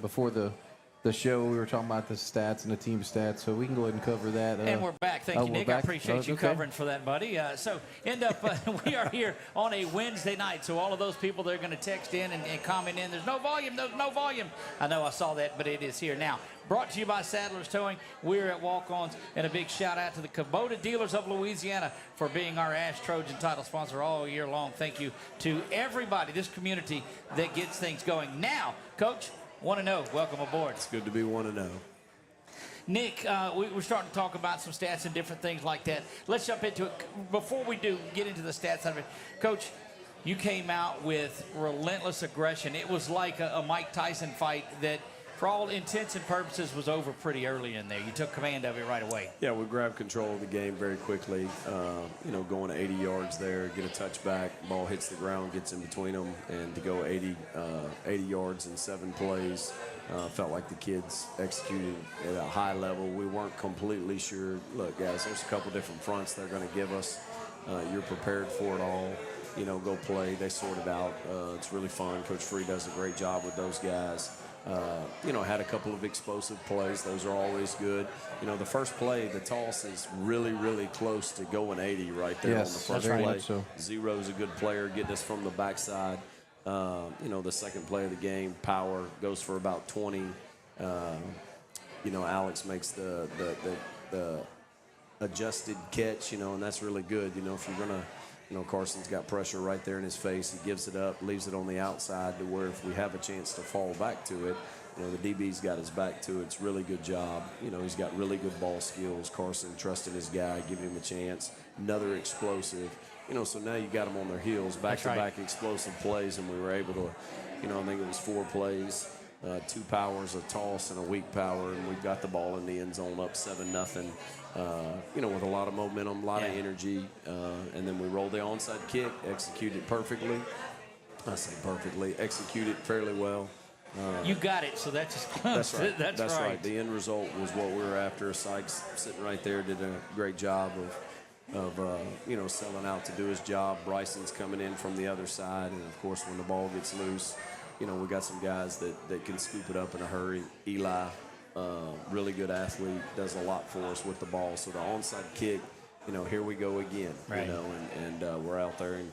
before the show, we were talking about the stats and the team stats, so we can go ahead and cover that. And we're back. Thank you, Nick. I appreciate you covering for that, buddy. We are here on a Wednesday night, so all of those people that are going to text in and comment in, there's no volume. I know I saw that, but it is here now. Brought to you by Sadler's Towing. We're at Walk-Ons, and a big shout-out to the Kubota Dealers of Louisiana for being our Ash Trojan title sponsor all year long. Thank you to everybody, this community, that gets things going. Now, Coach, 1-0. Welcome aboard. It's good to be 1-0. Nick, we're starting to talk about some stats and different things like that. Let's jump into it. Before we do get into the stats of it, Coach, you came out with relentless aggression. It was like a Mike Tyson fight that, for all intents and purposes, was over pretty early in there. You took command of it right away. Yeah, we grabbed control of the game very quickly. Going 80 yards there, get a touchback, ball hits the ground, gets in between them, and to go 80 yards in 7 plays, felt like the kids executed at a high level. We weren't completely sure. Look, guys, there's a couple different fronts they're going to give us. You're prepared for it all. Go play. They sort it out. It's really fun. Coach Free does a great job with those guys. Had a couple of explosive plays. Those are always good. The first play, the toss is really, really close to going 80 right there on the first play. So. Zero's a good player, getting us from the backside. The second play of the game, power, goes for about 20. Alex makes the adjusted catch, and that's really good. If you're going to, Carson's got pressure right there in his face. He gives it up, leaves it on the outside to where if we have a chance to fall back to it, the DB's got his back to it. It's a really good job. He's got really good ball skills. Carson trusting his guy, giving him a chance. Another explosive. So now you got them on their heels, back-to-back explosive plays, and we were able to, I think it was 4 plays, 2 powers, a toss, and a weak power, and we got the ball in the end zone up 7-0. With a lot of momentum, a lot of energy, and then we rolled the onside kick, executed perfectly. I say perfectly, executed fairly well. You got it, so that's just that's right. That's right. The end result was what we were after. Sykes sitting right there did a great job of selling out to do his job. Bryson's coming in from the other side, and of course when the ball gets loose, we got some guys that can scoop it up in a hurry. Eli. Really good athlete, does a lot for us with the ball. So the onside kick, here we go again. Right. And we're out there and,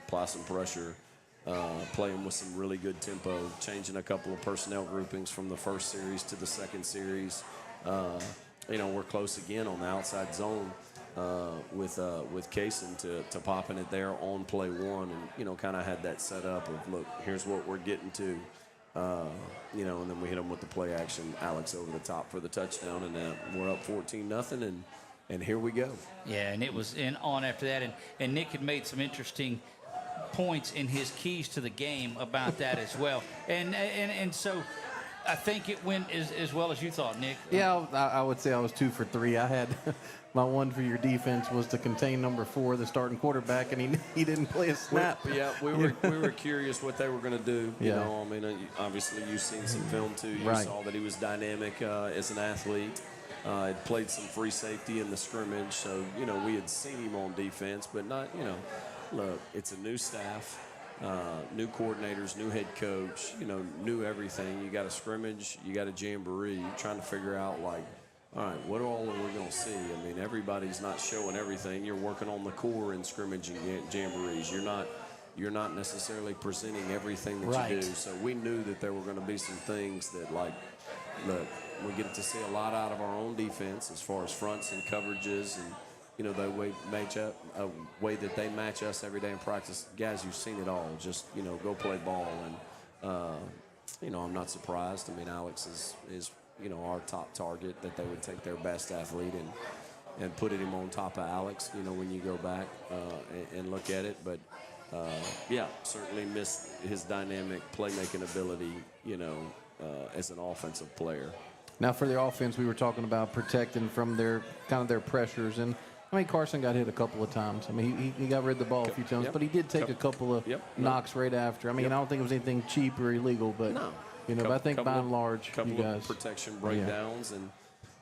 apply some pressure, playing with some really good tempo, changing a couple of personnel groupings from the first series to the second series. We're close again on the outside zone with Kaysen to popping it there on play 1 and, kind of had that set up of, look, here's what we're getting to. And then we hit them with the play action, Alex over the top for the touchdown, and we're up 14-0, and here we go. Yeah, and it was on after that, and Nick had made some interesting points in his keys to the game about that as well, and so I think it went as well as you thought, Nick. Yeah, I would say I was 2 for 3. I had my one for your defense was to contain number 4, the starting quarterback, and he didn't play a snap. Yeah, we were curious what they were going to do. Obviously you've seen some film too. You saw that he was dynamic as an athlete. Had played some free safety in the scrimmage, so we had seen him on defense, but not. Look, it's a new staff. New coordinators, new head coach, new everything. You got a scrimmage, you got a jamboree. You're trying to figure out, all right, what all are we going to see? I mean, everybody's not showing everything. You're working on the core in scrimmage and jamborees. You're not necessarily presenting everything that you do. So we knew that there were going to be some things that, look, we get to see a lot out of our own defense as far as fronts and coverages and, the way that they match us every day in practice. Guys, you've seen it all. Just, go play ball. And, I'm not surprised. I mean, Alex is our top target, that they would take their best athlete and put him on top of Alex, when you go back and look at it. But, certainly missed his dynamic playmaking ability, as an offensive player. Now, for the offense, we were talking about protecting from their pressures. And, Carson got hit a couple of times. He got rid of the ball a few times, but he did take a couple of knocks right after. I don't think it was anything cheap or illegal, but, but I think by and large, couple you guys. Of protection breakdowns and,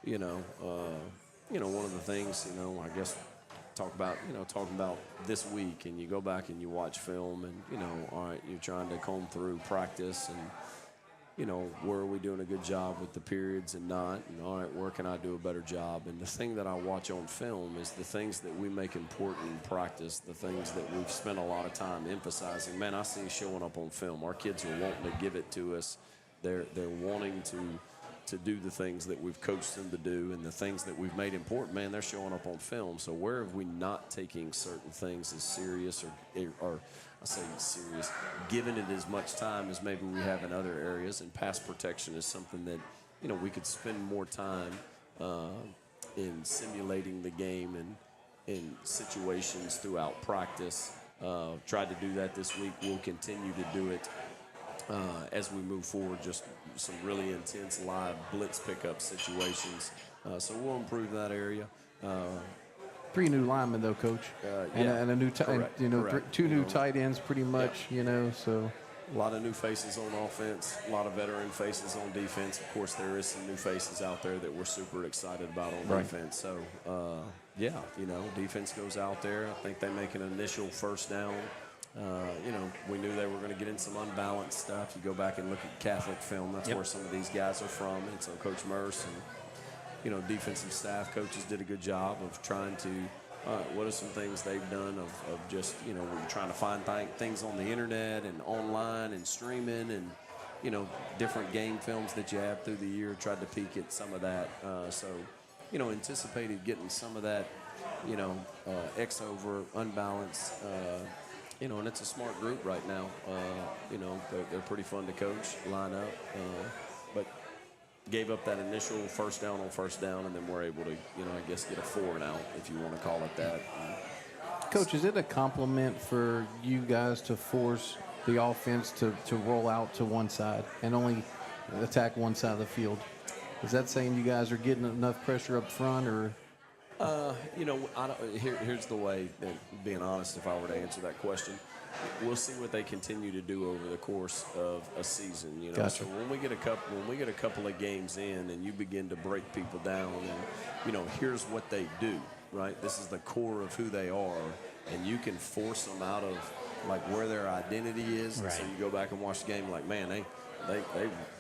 one of the things, I guess, talking about this week, and you go back and you watch film and, all right, you're trying to comb through practice and, where are we doing a good job with the periods and not? And all right, where can I do a better job? And the thing that I watch on film is the things that we make important in practice, the things that we've spent a lot of time emphasizing. Man, I see showing up on film. Our kids are wanting to give it to us. They're wanting to do the things that we've coached them to do, and the things that we've made important, man, they're showing up on film. So where have we not taking certain things as serious or I say serious, giving it as much time as maybe we have in other areas? And pass protection is something that, we could spend more time in simulating the game and in situations throughout practice. Tried to do that this week. We'll continue to do it as we move forward, just some really intense live blitz pickup situations. So we'll improve that area. 3 new linemen, though, Coach, and a new two new tight ends, pretty much. So a lot of new faces on offense, a lot of veteran faces on defense. Of course, there is some new faces out there that we're super excited about on defense. So, defense goes out there. I think they make an initial first down. We knew they were going to get in some unbalanced stuff. You go back and look at Catholic film. That's where some of these guys are from. And so Coach Merce and defensive staff coaches did a good job of trying to, what are some things they've done of just, we're trying to find things on the internet and online and streaming and, different game films that you have through the year, tried to peek at some of that. Anticipated getting some of that, X over, unbalanced, and it's a smart group right now. They're pretty fun to coach, line up, but gave up that initial first down on first down, and then we're able to, I guess, get a 4 and out, if you want to call it that. Coach, is it a compliment for you guys to force the offense to roll out to one side and only attack one side of the field? Is that saying you guys are getting enough pressure up front, or? Here's the way, being honest, if I were to answer that question, we'll see what they continue to do over the course of a season. Gotcha. So when we get a couple of games in, and you begin to break people down, and here's what they do, right? This is the core of who they are, and you can force them out of like where their identity is. Right. And so you go back and watch the game, like, man,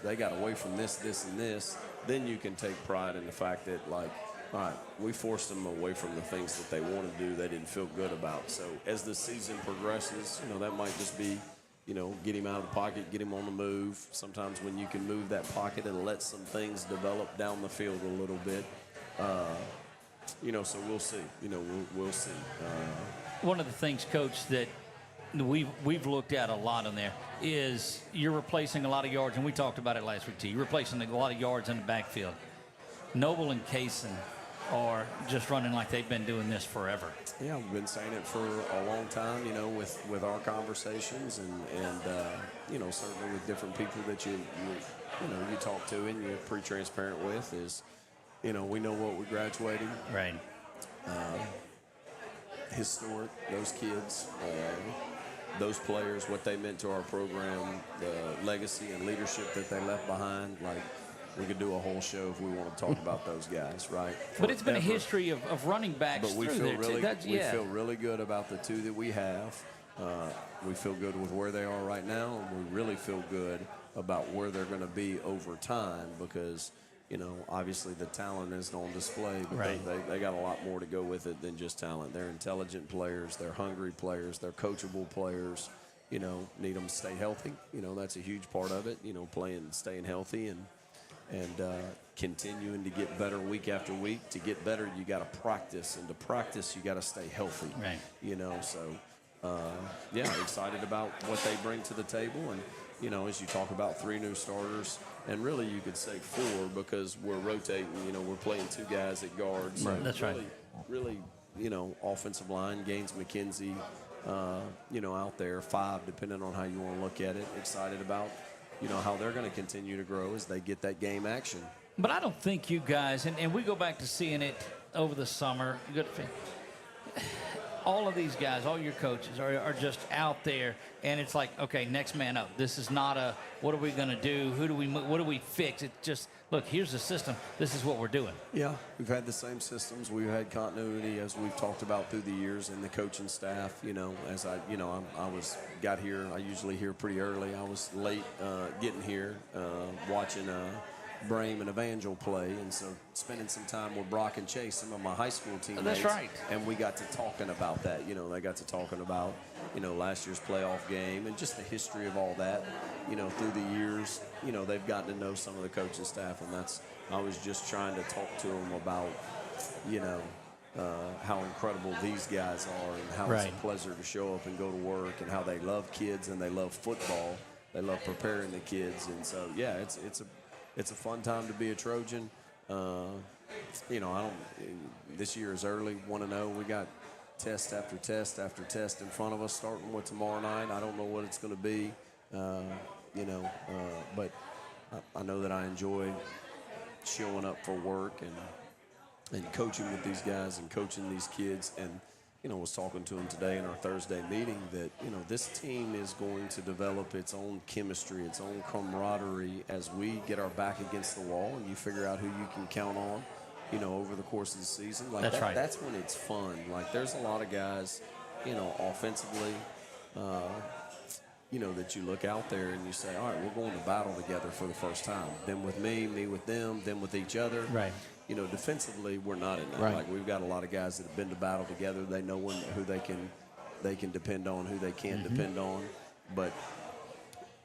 they got away from this, and this. Then you can take pride in the fact that, like, all right, we forced them away from the things that they want to do, they didn't feel good about. So as the season progresses, that might just be, get him out of the pocket, get him on the move. Sometimes when you can move that pocket and let some things develop down the field a little bit, so we'll see. We'll see. One of the things, Coach, that we've looked at a lot in there is you're replacing a lot of yards, and we talked about it last week too. You're replacing a lot of yards in the backfield. Noble and Kaysen are just running like they've been doing this forever. Yeah, we've been saying it for a long time, with our conversations and certainly with different people that you talk to and you're pretty transparent with is, we know what we're graduating. Right. Historic, those kids, those players, what they meant to our program, the legacy and leadership that they left behind, like, we could do a whole show if we want to talk about those guys, right? But it's been a history of running backs but we through feel there. Really, too. we feel really good about the 2 that we have. We feel good with where they are right now, and we really feel good about where they're going to be over time because, obviously the talent is on display, but right. they got a lot more to go with it than just talent. They're intelligent players. They're hungry players. They're coachable players. Need them to stay healthy. That's a huge part of it, staying healthy and continuing to get better week after week. To get better, you got to practice, and to practice, you got to stay healthy. Right. Excited about what they bring to the table, and as you talk about 3 new starters, and really you could say 4 because we're rotating. We're playing 2 guys at guards. Right. That's really, right. Really, offensive line, Gaines McKenzie, out there, 5 depending on how you want to look at it. Excited about. How they're going to continue to grow as they get that game action. But I don't think you guys, and we go back to seeing it over the summer, all of these guys, all your coaches are just out there, and it's like, okay, next man up. This is not a what are we going to do? What do we fix? It's just, look, here's the system. This is what we're doing. Yeah, we've had the same systems. We've had continuity, as we've talked about through the years, in the coaching staff. As I got here. I usually here pretty early. I was late getting here, watching Brame and Evangel play, and so spending some time with Brock and Chase, some of my high school teammates. That's right. And we got to talking about that. They got to talking about, last year's playoff game and just the history of all that. Through the years, they've gotten to know some of the coaching staff, and I was just trying to talk to them about, how incredible these guys are and how it's a pleasure to show up and go to work and how they love kids and they love football. They love preparing the kids. And so, yeah, it's a fun time to be a Trojan. This year is early, 1-0. We got test after test after test in front of us, starting with tomorrow night. I don't know what it's going to be, but I know that I enjoy showing up for work and coaching with these guys and coaching these kids. And, was talking to them today in our Thursday meeting that, this team is going to develop its own chemistry, its own camaraderie as we get our back against the wall and you figure out who you can count on, over the course of the season. Like that's right. That's when it's fun. Like there's a lot of guys, offensively, that you look out there and you say, all right, we're going to battle together for the first time. Then with me with them, then with each other. Right. Defensively, we're not in that. Right. Like we've got a lot of guys that have been to battle together. They know who they can depend on, who they can't depend on. But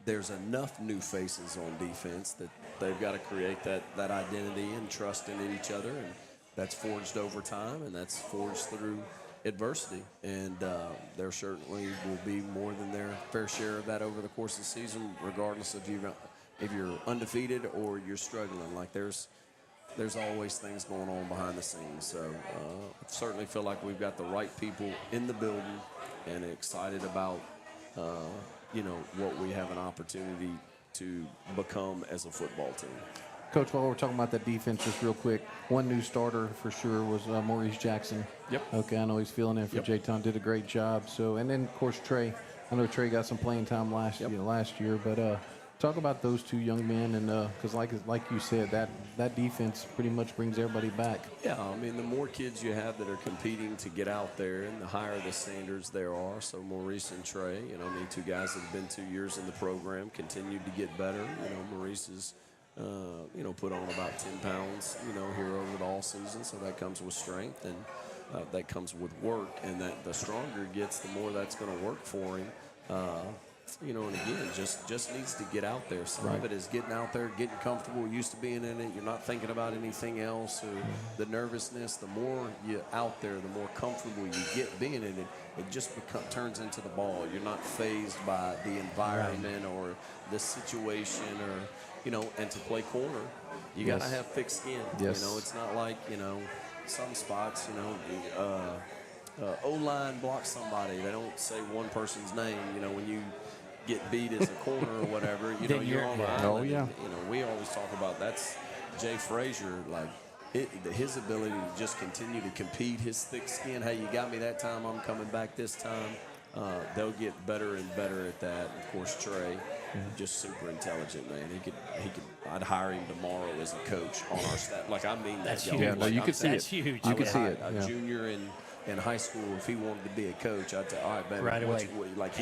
there's enough new faces on defense that they've got to create that identity and trust in each other, and that's forged over time, and that's forged through adversity. And there certainly will be more than their fair share of that over the course of the season, regardless of if you're undefeated or you're struggling. Like there's always things going on behind the scenes. So I certainly feel like we've got the right people in the building and excited about, what we have an opportunity to become as a football team. Coach, while we're talking about that defense, just real quick, one new starter for sure was Maurice Jackson. Yep. Okay, I know he's filling in for J-Ton, did a great job. So, and then, of course, Trey. I know Trey got some playing time last year, but talk about those two young men, and because like you said, that defense pretty much brings everybody back. Yeah, I mean, the more kids you have that are competing to get out there, and the higher the standards there are. So Maurice and Trey, two guys that have been 2 years in the program, continued to get better. Maurice is, put on about 10 pounds, here over the all season. So that comes with strength, and that comes with work. And that the stronger he gets, the more that's going to work for him. And again, just needs to get out there. Some of it is getting out there, getting comfortable, used to being in it. You're not thinking about anything else or the nervousness. The more you're out there, the more comfortable you get being in it. It just turns into the ball. You're not fazed by the environment or the situation or, and to play corner, you got to have thick skin. Yes. It's not like, some spots, O-line blocks somebody. They don't say one person's name. When you get beat as a corner or whatever, you're on the island. Oh, yeah. We always talk about that's Jay Frazier, like his ability to just continue to compete, his thick skin. Hey, you got me that time, I'm coming back this time. They'll get better and better at that. Of course, Trey, just super intelligent, man. He could. I'd hire him tomorrow as a coach on our staff. Like, I mean that. That's huge. Yeah, no, you could see That's it. huge. You could see it. A junior in high school, if he wanted to be a coach, I'd say, all right, man. Right away.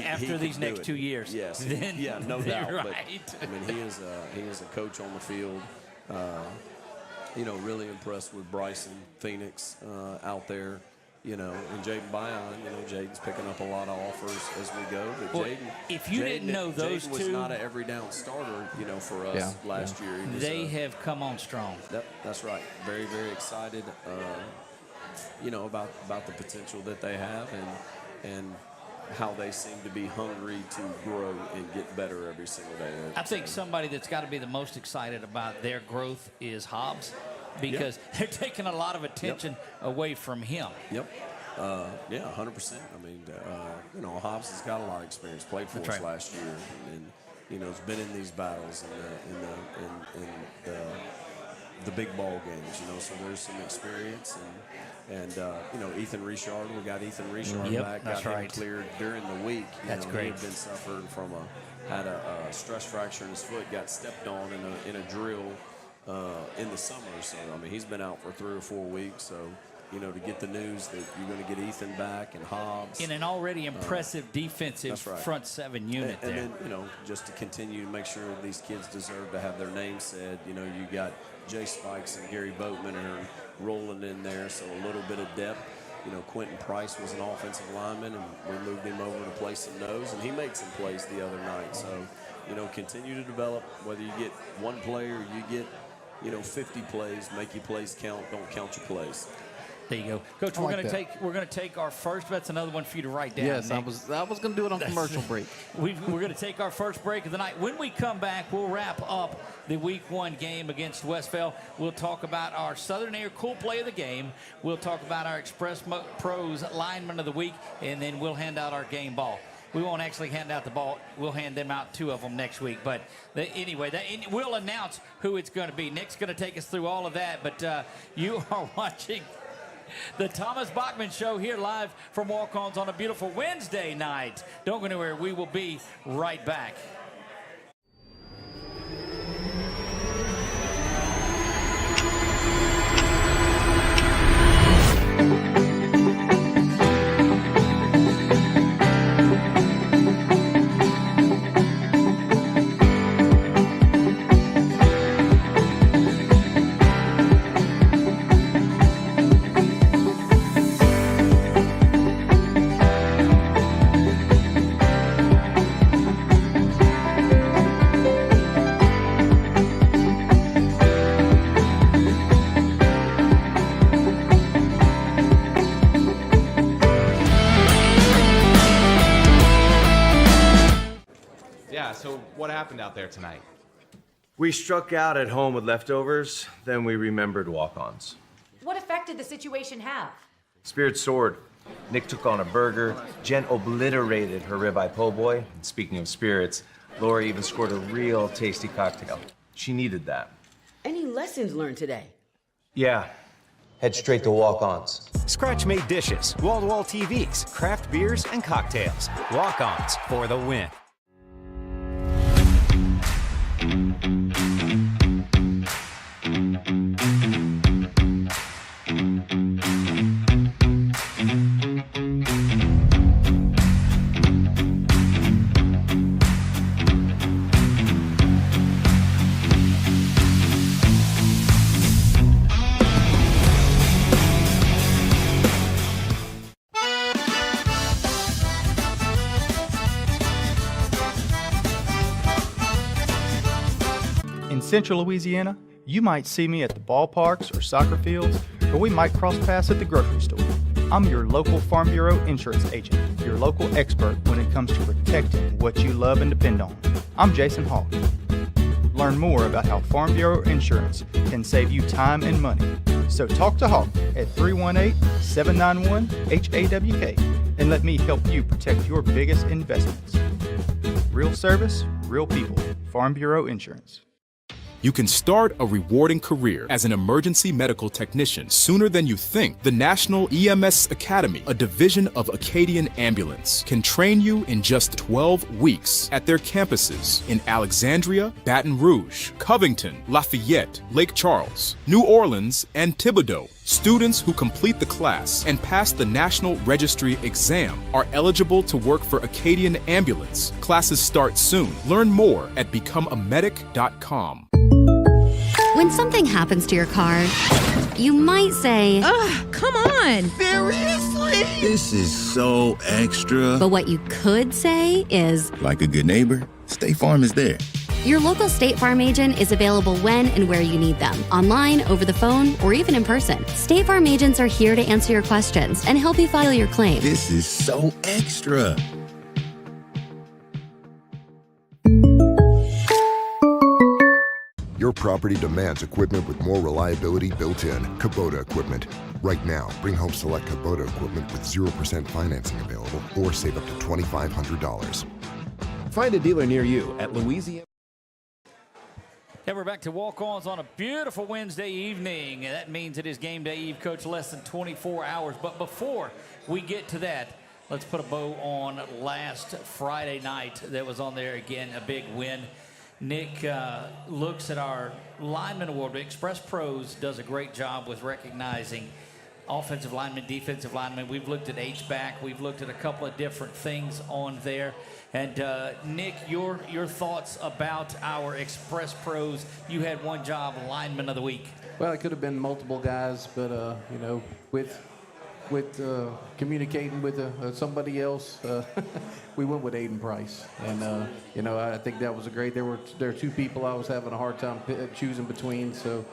After these next 2 years. Yes. Then, yeah, no doubt. Right. But, I mean, he is a coach on the field. Really impressed with Bryson Phoenix out there. And Jaden Bion, Jaden's picking up a lot of offers as we go. But well, if you didn't know those Jaden was not an every down starter, for us last year. They have come on strong. That's right. Very, very excited. About the potential that they have and how they seem to be hungry to grow and get better every single day. I think somebody that's got to be the most excited about their growth is Hobbs, because they're taking a lot of attention away from him. Yep. 100%. I mean, Hobbs has got a lot of experience, played for us last year, and has been in these battles and the big ball games, so there's some experience. And Ethan Richard, we got Ethan Richard back, got him cleared during the week. That's great. He had been suffering from had a stress fracture in his foot, got stepped on in a drill in the summer. So, he's been out for 3 or 4 weeks. So, to get the news that you're going to get Ethan back and Hobbs. In an already impressive defensive front seven unit and then, just to continue to make sure these kids deserve to have their name said. You got Jay Spikes and Gary Boatman are rolling in there, so a little bit of depth. Quentin Price was an offensive lineman, and we moved him over to play some nose, and he made some plays the other night. So, continue to develop. Whether you get one play or you get, 50 plays, make your plays count. Don't count your plays. There you go, Coach. We're going to take our first. That's another one for you to write down. Yes, Nick. I was going to do it on commercial break. We're going to take our first break of the night. When we come back, we'll wrap up the Week 1 game against Westphal. We'll talk about our Southern Air Cool Play of the game. We'll talk about our Express Pros Lineman of the Week, and then we'll hand out our game ball. We won't actually hand out the ball. We'll hand them out 2 of them next week. But anyway, we'll announce who it's going to be. Nick's going to take us through all of that. But you are watching the Thomas Bachman Show here live from Walk-Ons on a beautiful Wednesday night. Don't go anywhere. We will be right back. So what happened out there tonight? We struck out at home with leftovers, then we remembered walk-ons. What effect did the situation have? Spirit soared. Nick took on a burger. Jen obliterated her ribeye po' boy. And speaking of spirits, Laura even scored a real tasty cocktail. She needed that. Any lessons learned today? Yeah. Head straight to walk-ons. Scratch-made dishes, wall-to-wall TVs, craft beers, and cocktails. Walk-ons for the win. In Central Louisiana, you might see me at the ballparks or soccer fields, or we might cross paths at the grocery store. I'm your local Farm Bureau insurance agent, your local expert when it comes to protecting what you love and depend on. I'm Jason Hawk. Learn more about how Farm Bureau insurance can save you time and money. So talk to Hawk at 318-791-HAWK and let me help you protect your biggest investments. Real service, real people. Farm Bureau Insurance. You can start a rewarding career as an emergency medical technician sooner than you think. The National EMS Academy, a division of Acadian Ambulance, can train you in just 12 weeks at their campuses in Alexandria, Baton Rouge, Covington, Lafayette, Lake Charles, New Orleans, and Thibodaux. Students who complete the class and pass the National Registry exam are eligible to work for Acadian Ambulance. Classes start soon. Learn more at becomeamedic.com. When something happens to your car, you might say, "Ugh, come on, seriously? This is so extra." But what you could say is, like a good neighbor, State Farm is there. Your local State Farm agent is available when and where you need them, online, over the phone, or even in person. State Farm agents are here to answer your questions and help you file your claim. This is so extra. Your property demands equipment with more reliability built in. Kubota equipment. Right now, bring home select Kubota equipment with 0% financing available or save up to $2,500. Find a dealer near you at Louisiana. Yeah, we're back to walk-ons on a beautiful Wednesday evening. And that means it is game day eve, Coach, less than 24 hours. But before we get to that, let's put a bow on last Friday night that was on there. Again, a big win. Nick looks at our lineman award. Express Pros does a great job with recognizing offensive linemen, defensive linemen. We've looked at H-back. We've looked at a couple of different things on there. And Nick, your thoughts about our Express Pros. You had one job, Lineman of the Week. Well, it could have been multiple guys, but you know, with communicating with somebody else, we went with Aiden Price, and you know, I think that was a great. There are two people I was having a hard time choosing between, so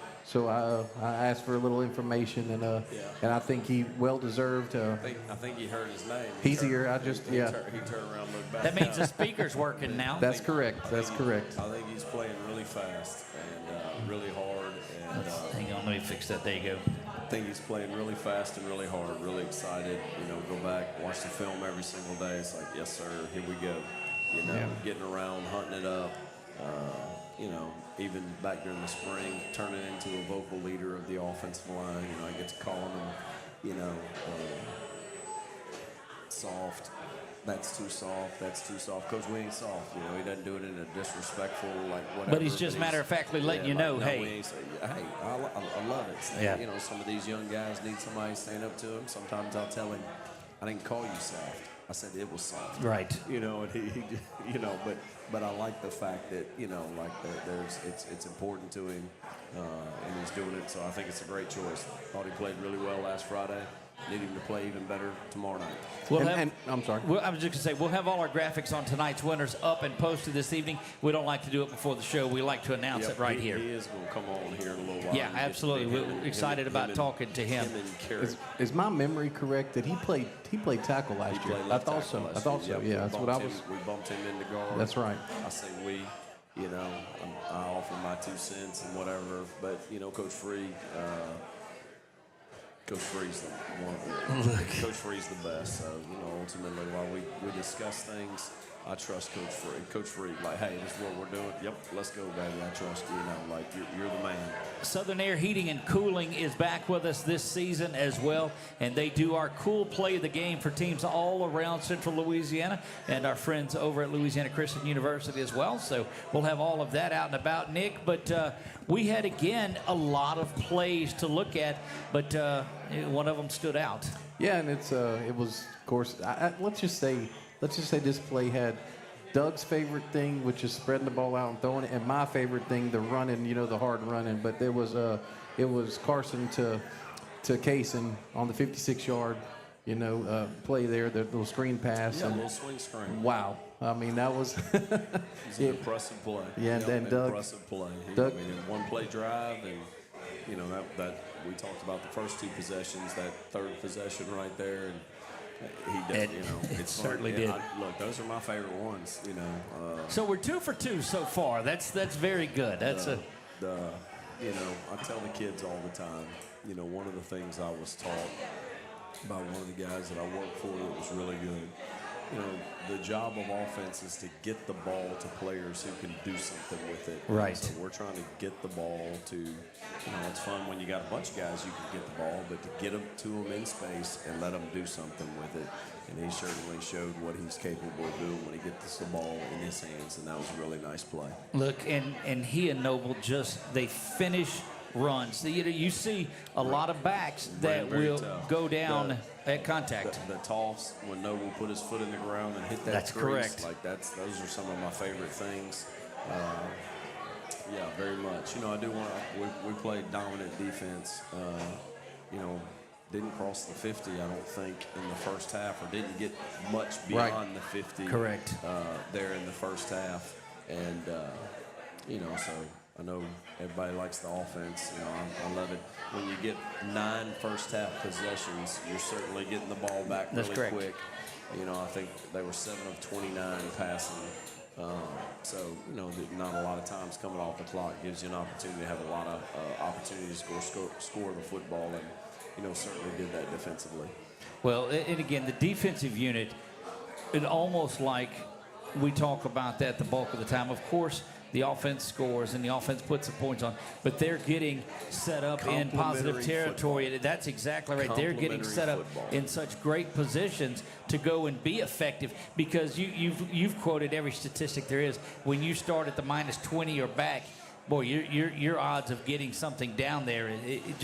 I asked for a little information, and I think he well deserved. I think he heard his name. He's here. He turned around, and looked back. That means the speaker's working now. That's correct. That's correct. I think he's playing really fast and really hard. And hang on, let me fix that. There you go. I think he's playing really fast and really hard, really excited. You know, go back, watch the film every single day. It's like, yes, sir, here we go. You know, getting around, hunting it up. You know, even back during the spring, turning into a vocal leader of the offensive line. You know, I get to call him, you know, soft. That's too soft. That's too soft. Coach, we ain't soft. You know, he doesn't do it in a disrespectful, like, whatever. But he's just matter-of-factly letting you know, hey. We ain't say, hey, I love it. You know, some of these young guys need somebody to stand up to them. Sometimes I'll tell him, I didn't call you soft. I said it was soft. Right. You know, and he you know, but I like the fact that, you know, like it's important to him, and he's doing it. So I think it's a great choice. Thought he played really well last Friday. Need him to play even better tomorrow night. I'm sorry. I was just going to say, we'll have all our graphics on tonight's winners up and posted this evening. We don't like to do it before the show. We like to announce it right here. He is going to come on here in a little while. Yeah, absolutely. We're excited about talking to him. Is my memory correct that he played tackle last year? I thought so. Yeah, that's what I was. We bumped him into guard. That's right. I say we. You know, I offer my 2 cents and whatever. But, you know, Coach Free, Coach Free's Coach Free's the best. So, you know, ultimately, while we discuss things, I trust Coach Free. Coach Free, like, hey, this is what we're doing. Yep, let's go, baby. I trust you. You know, like, you're the man. Southern Air Heating and Cooling is back with us this season as well, and they do our cool play of the game for teams all around Central Louisiana and our friends over at Louisiana Christian University as well. So we'll have all of that out and about, Nick. But we had, again, a lot of plays to look at, but one of them stood out. Yeah, and it was, of course, let's just say this play had Doug's favorite thing, which is spreading the ball out and throwing it, and my favorite thing, the running, you know, the hard running. But it was Carson to Kaysen on the 56-yard, you know, play there, the little screen pass. Yeah, a little swing screen. Wow. I mean, that was it's an impressive play. Yeah, and then Doug. Impressive play. Doug, I mean, one play drive, and you know that we talked about the first 2 possessions, that third possession right there, and he does. You know, it certainly did. Look, those are my favorite ones. You know. So we're 2 for 2 so far. That's very good. That's you know, I tell the kids all the time. You know, one of the things I was taught by one of the guys that I worked for that was really good. You know, the job of offense is to get the ball to players who can do something with it. Right. So we're trying to get the ball to, you know, it's fun when you got a bunch of guys you can get the ball, but to get them to them in space and let them do something with it. And he certainly showed what he's capable of doing when he gets the ball in his hands, and that was a really nice play. Look, and he and Noble they finish runs. You see a lot of backs that will go down at contact. The toss when Noble put his foot in the ground and hit that. That's crease, correct. Like those are some of my favorite things. Yeah, very much. You know, I do want to. We played dominant defense. You know, didn't cross the 50, I don't think, in the first half, or didn't get much beyond the 50. Correct. There in the first half, and you know, so I know everybody likes the offense. You know, I love it. When you get 9 first-half possessions, you're certainly getting the ball back really quick. You know, I think they were 7 of 29 passing. So, you know, not a lot of times coming off the clock gives you an opportunity to have a lot of opportunities to score the football, and, you know, certainly did that defensively. Well, and again, the defensive unit, it almost like we talk about that the bulk of the time. Of course, the offense scores and the offense puts the points on, but they're getting set up in positive territory. Football. That's exactly right. They're getting set up in such great positions to go and be effective, because you've quoted every statistic there is. When you start at the minus 20 or back, boy, your odds of getting something down there, it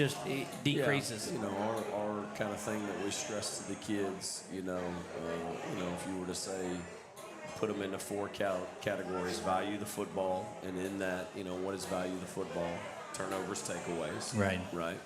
decreases. Yeah, our kind of thing that we stress to the kids, if you were to say, put them into 4 categories: value the football, and in that, what is value the football? Turnovers, takeaways. Right.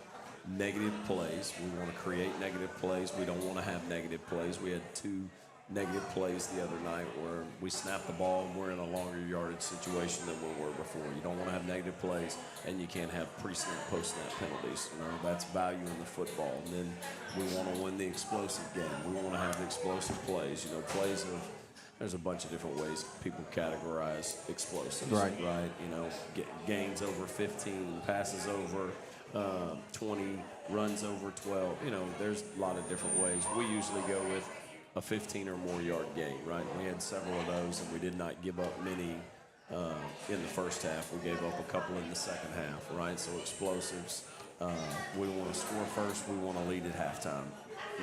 Negative plays. We want to create negative plays. We don't want to have negative plays. We had 2 negative plays the other night where we snapped the ball and we're in a longer yardage situation than we were before. You don't want to have negative plays, and you can't have pre-snap, post-snap penalties. That's value in the football. And then we want to win the explosive game. We want to have the explosive plays. There's a bunch of different ways people categorize explosives. Right. Gains over 15, passes over 20, runs over 12. There's a lot of different ways. We usually go with a 15 or more yard gain, right? We had several of those, and we did not give up many in the first half. We gave up a couple in the second half, right? So explosives. We want to score first. We want to lead at halftime.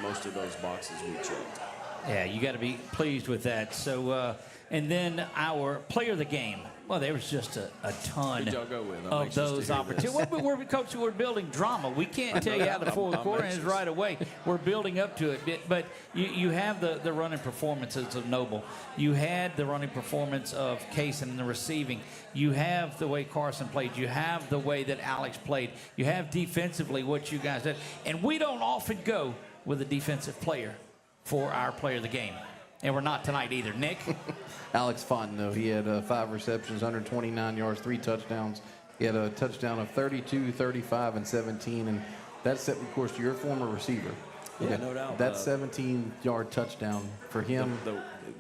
Most of those boxes we checked. Yeah, you got to be pleased with that. So, and then our player of the game. Well, there was just a ton of those opportunities. We're building drama. We can't tell you how the fourth quarter is right away. We're building up to it. But you have the running performances of Noble. You had the running performance of Kaysen in the receiving. You have the way Carson played. You have the way that Alex played. You have defensively what you guys did. And we don't often go with a defensive player for our player of the game. And we're not tonight either. Nick? Alex Fontenot, he had 5 receptions, 129 yards, 3 touchdowns. He had a touchdown of 32, 35, and 17. And that's, of course, your former receiver. Yeah, no doubt. That 17-yard touchdown for him,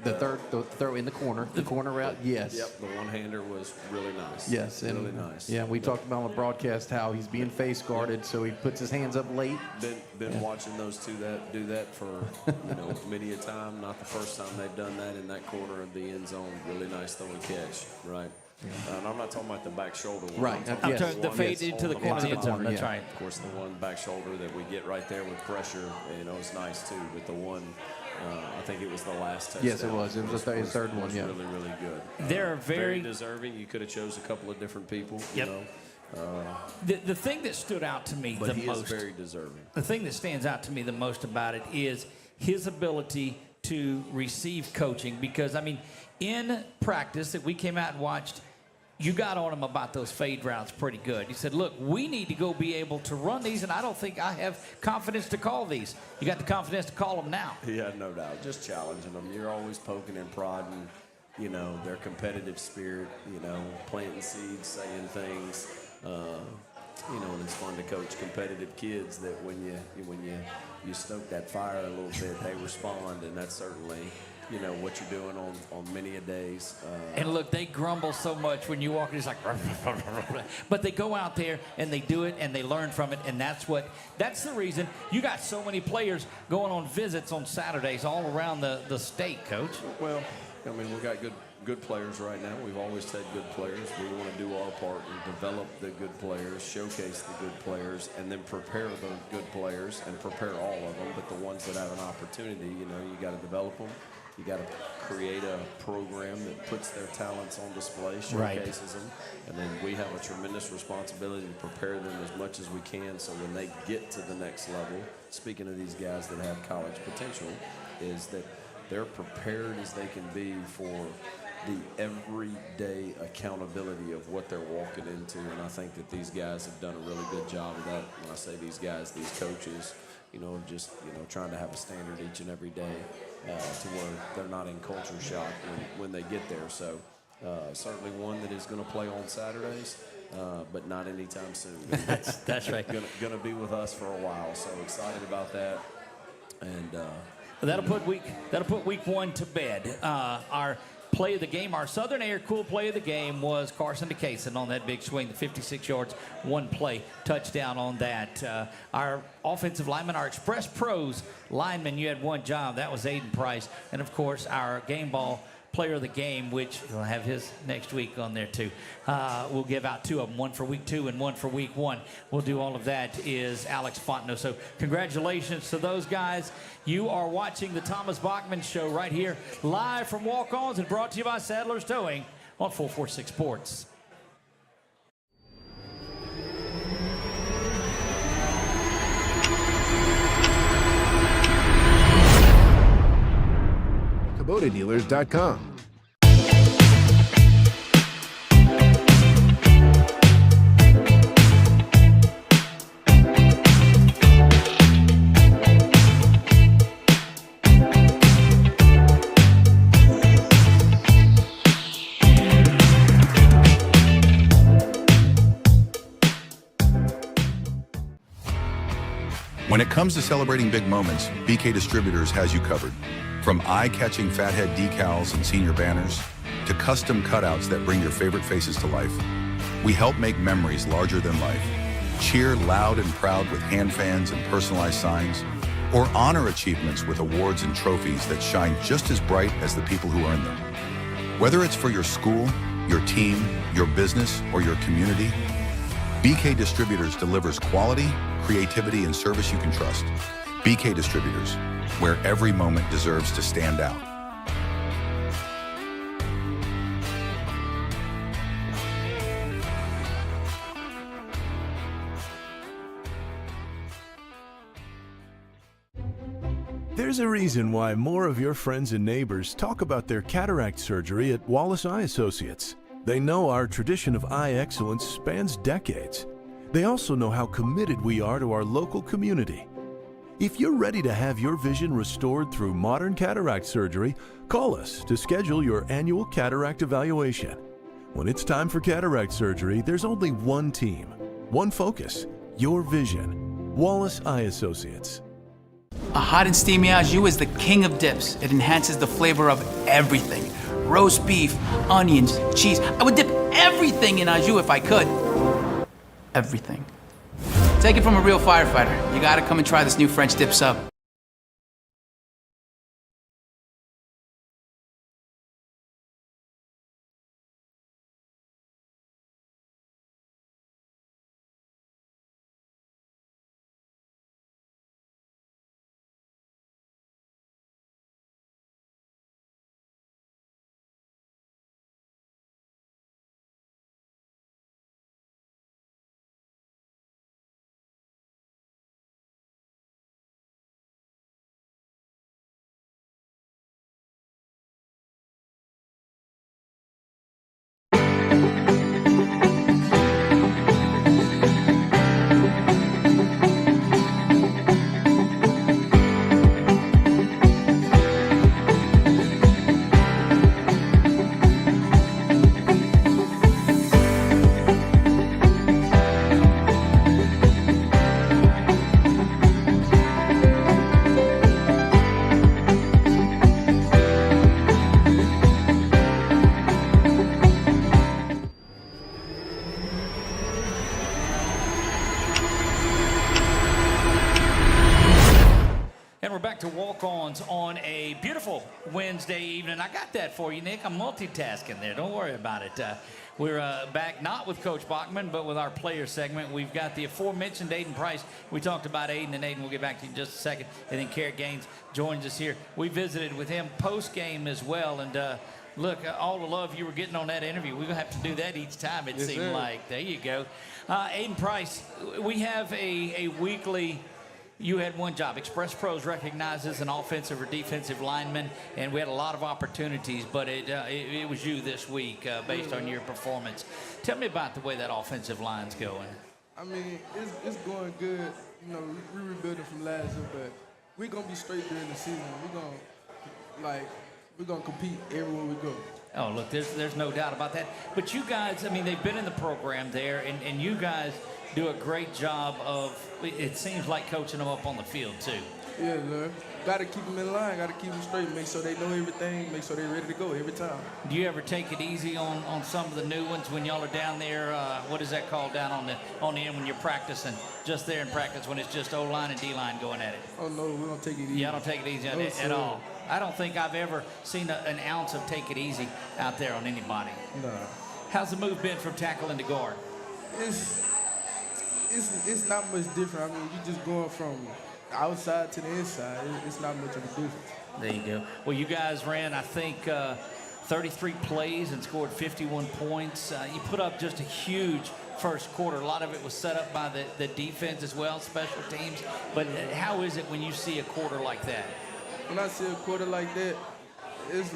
the throw in the corner route, yes. Yep, the one-hander was really nice. Yes. Really nice. Yeah, we talked about on the broadcast how he's being face guarded, so he puts his hands up late. Been watching those two do that for many a time. Not the first time they've done that in that corner of the end zone. Really nice throw and catch, right? And I'm not talking about the back shoulder one. Right. I'm talking the fade into the corner of the end zone. That's right. Of course, the one back shoulder that we get right there with pressure, is nice too. But the one, I think it was the last touchdown. Yes, it was. It was his third one. Yeah. Really, really good. They're very deserving. You could have chose a couple of different people. Yep. The thing that stood out to me he is very deserving. The thing that stands out to me the most about it is his ability to receive coaching, because in practice that we came out and watched, you got on him about those fade routes pretty good. You said, look, we need to go be able to run these, and I don't think I have confidence to call these. You got the confidence to call them now. Yeah, no doubt. Just challenging them. You're always poking and prodding, their competitive spirit, planting seeds, saying things. And it's fun to coach competitive kids that when you stoke that fire a little bit, they respond, and that's certainly what you're doing on many a days. And look, they grumble so much when you walk in, it's like, but they go out there and they do it and they learn from it, and that's the reason you got so many players going on visits on Saturdays all around the state, Coach. Well, we've got good players right now. We've always had good players. We want to do our part and develop the good players, showcase the good players, and then prepare those good players and prepare all of them. But the ones that have an opportunity, you got to develop them. You got to create a program that puts their talents on display, showcases them, and then we have a tremendous responsibility to prepare them as much as we can so when they get to the next level, speaking of these guys that have college potential, is that they're prepared as they can be for the everyday accountability of what they're walking into. And I think that these guys have done a really good job of that. When I say these guys, these coaches, just trying to have a standard each and every day to where they're not in culture shock when they get there. So certainly one that is going to play on Saturdays, but not anytime soon. That's right. Going to be with us for a while. So excited about that. And that'll put week 1 to bed. Our play of the game, our Southern Air Cool play of the game was Carson to Kaysen on that big swing, the 56 yards, 1 play, touchdown on that. Our offensive lineman, our Express Pros lineman, you had 1 job. That was Aiden Price. And, of course, our game ball player of the game, which we'll have his next week on there too. We'll give out 2 of them, one for week 2 and one for week 1. We'll do all of that is Alex Fontenot. So congratulations to those guys. You are watching the Thomas Bachman Show right here, live from Walk-Ons and brought to you by Sadler's Towing on 446 Sports. KubotaDealers.com. When it comes to celebrating big moments, BK Distributors has you covered. From eye-catching fathead decals and senior banners to custom cutouts that bring your favorite faces to life, we help make memories larger than life. Cheer loud and proud with hand fans and personalized signs, or honor achievements with awards and trophies that shine just as bright as the people who earn them. Whether it's for your school, your team, your business, or your community, BK Distributors delivers quality, creativity, and service you can trust. BK Distributors, where every moment deserves to stand out. There's a reason why more of your friends and neighbors talk about their cataract surgery at Wallace Eye Associates. They know our tradition of eye excellence spans decades. They also know how committed we are to our local community. If you're ready to have your vision restored through modern cataract surgery, call us to schedule your annual cataract evaluation. When it's time for cataract surgery, there's only one team, one focus, your vision. Wallace Eye Associates. A hot and steamy au jus is the king of dips. It enhances the flavor of everything. Roast beef, onions, cheese. I would dip everything in au jus if I could. Everything. Take it from a real firefighter. You gotta come and try this new French dip sub. To walk-ons on a beautiful Wednesday evening. I got that for you, Nick. I'm multitasking there. Don't worry about it. We're back not with Coach Bachman, but with our player segment. We've got the aforementioned Aiden Price. We talked about Aiden, and Aiden, we'll get back to you in just a second. And then Carrot Gaines joins us here. We visited with him post-game as well. And look, all the love you were getting on that interview, we're going to have to do that each time, it seemed like. There you go. Aiden Price, we have a weekly... You had one job. Express Pros recognizes an offensive or defensive lineman, and we had a lot of opportunities, but it was you this week based on your performance. Tell me about the way that offensive line's going. I mean, it's going good. You know, we're rebuilding from last year, but we're going to be straight during the season. We're going to compete everywhere we go. Oh, look, there's no doubt about that. But you guys, I mean, they've been in the program there, and you guys do a great job of, it seems like, coaching them up on the field, too. Yeah, Lord. Got to keep them in line, got to keep them straight, make sure they know everything, make sure they're ready to go every time. Do you ever take it easy on some of the new ones when y'all are down there? What is that called down on the end when you're practicing? Just there in practice when it's just O-line and D-line going at it? Oh, no, we don't take it easy. Y'all don't take it easy on it at all? I don't think I've ever seen an ounce of take it easy out there on anybody. No. How's the move been from tackle into guard? It's not much different. I mean, you're just going from outside to the inside. It's not much of a difference. There you go. Well, you guys ran, I think, 33 plays and scored 51 points. You put up just a huge first quarter. A lot of it was set up by the defense as well, special teams. But how is it when you see a quarter like that? When I see a quarter like that, it's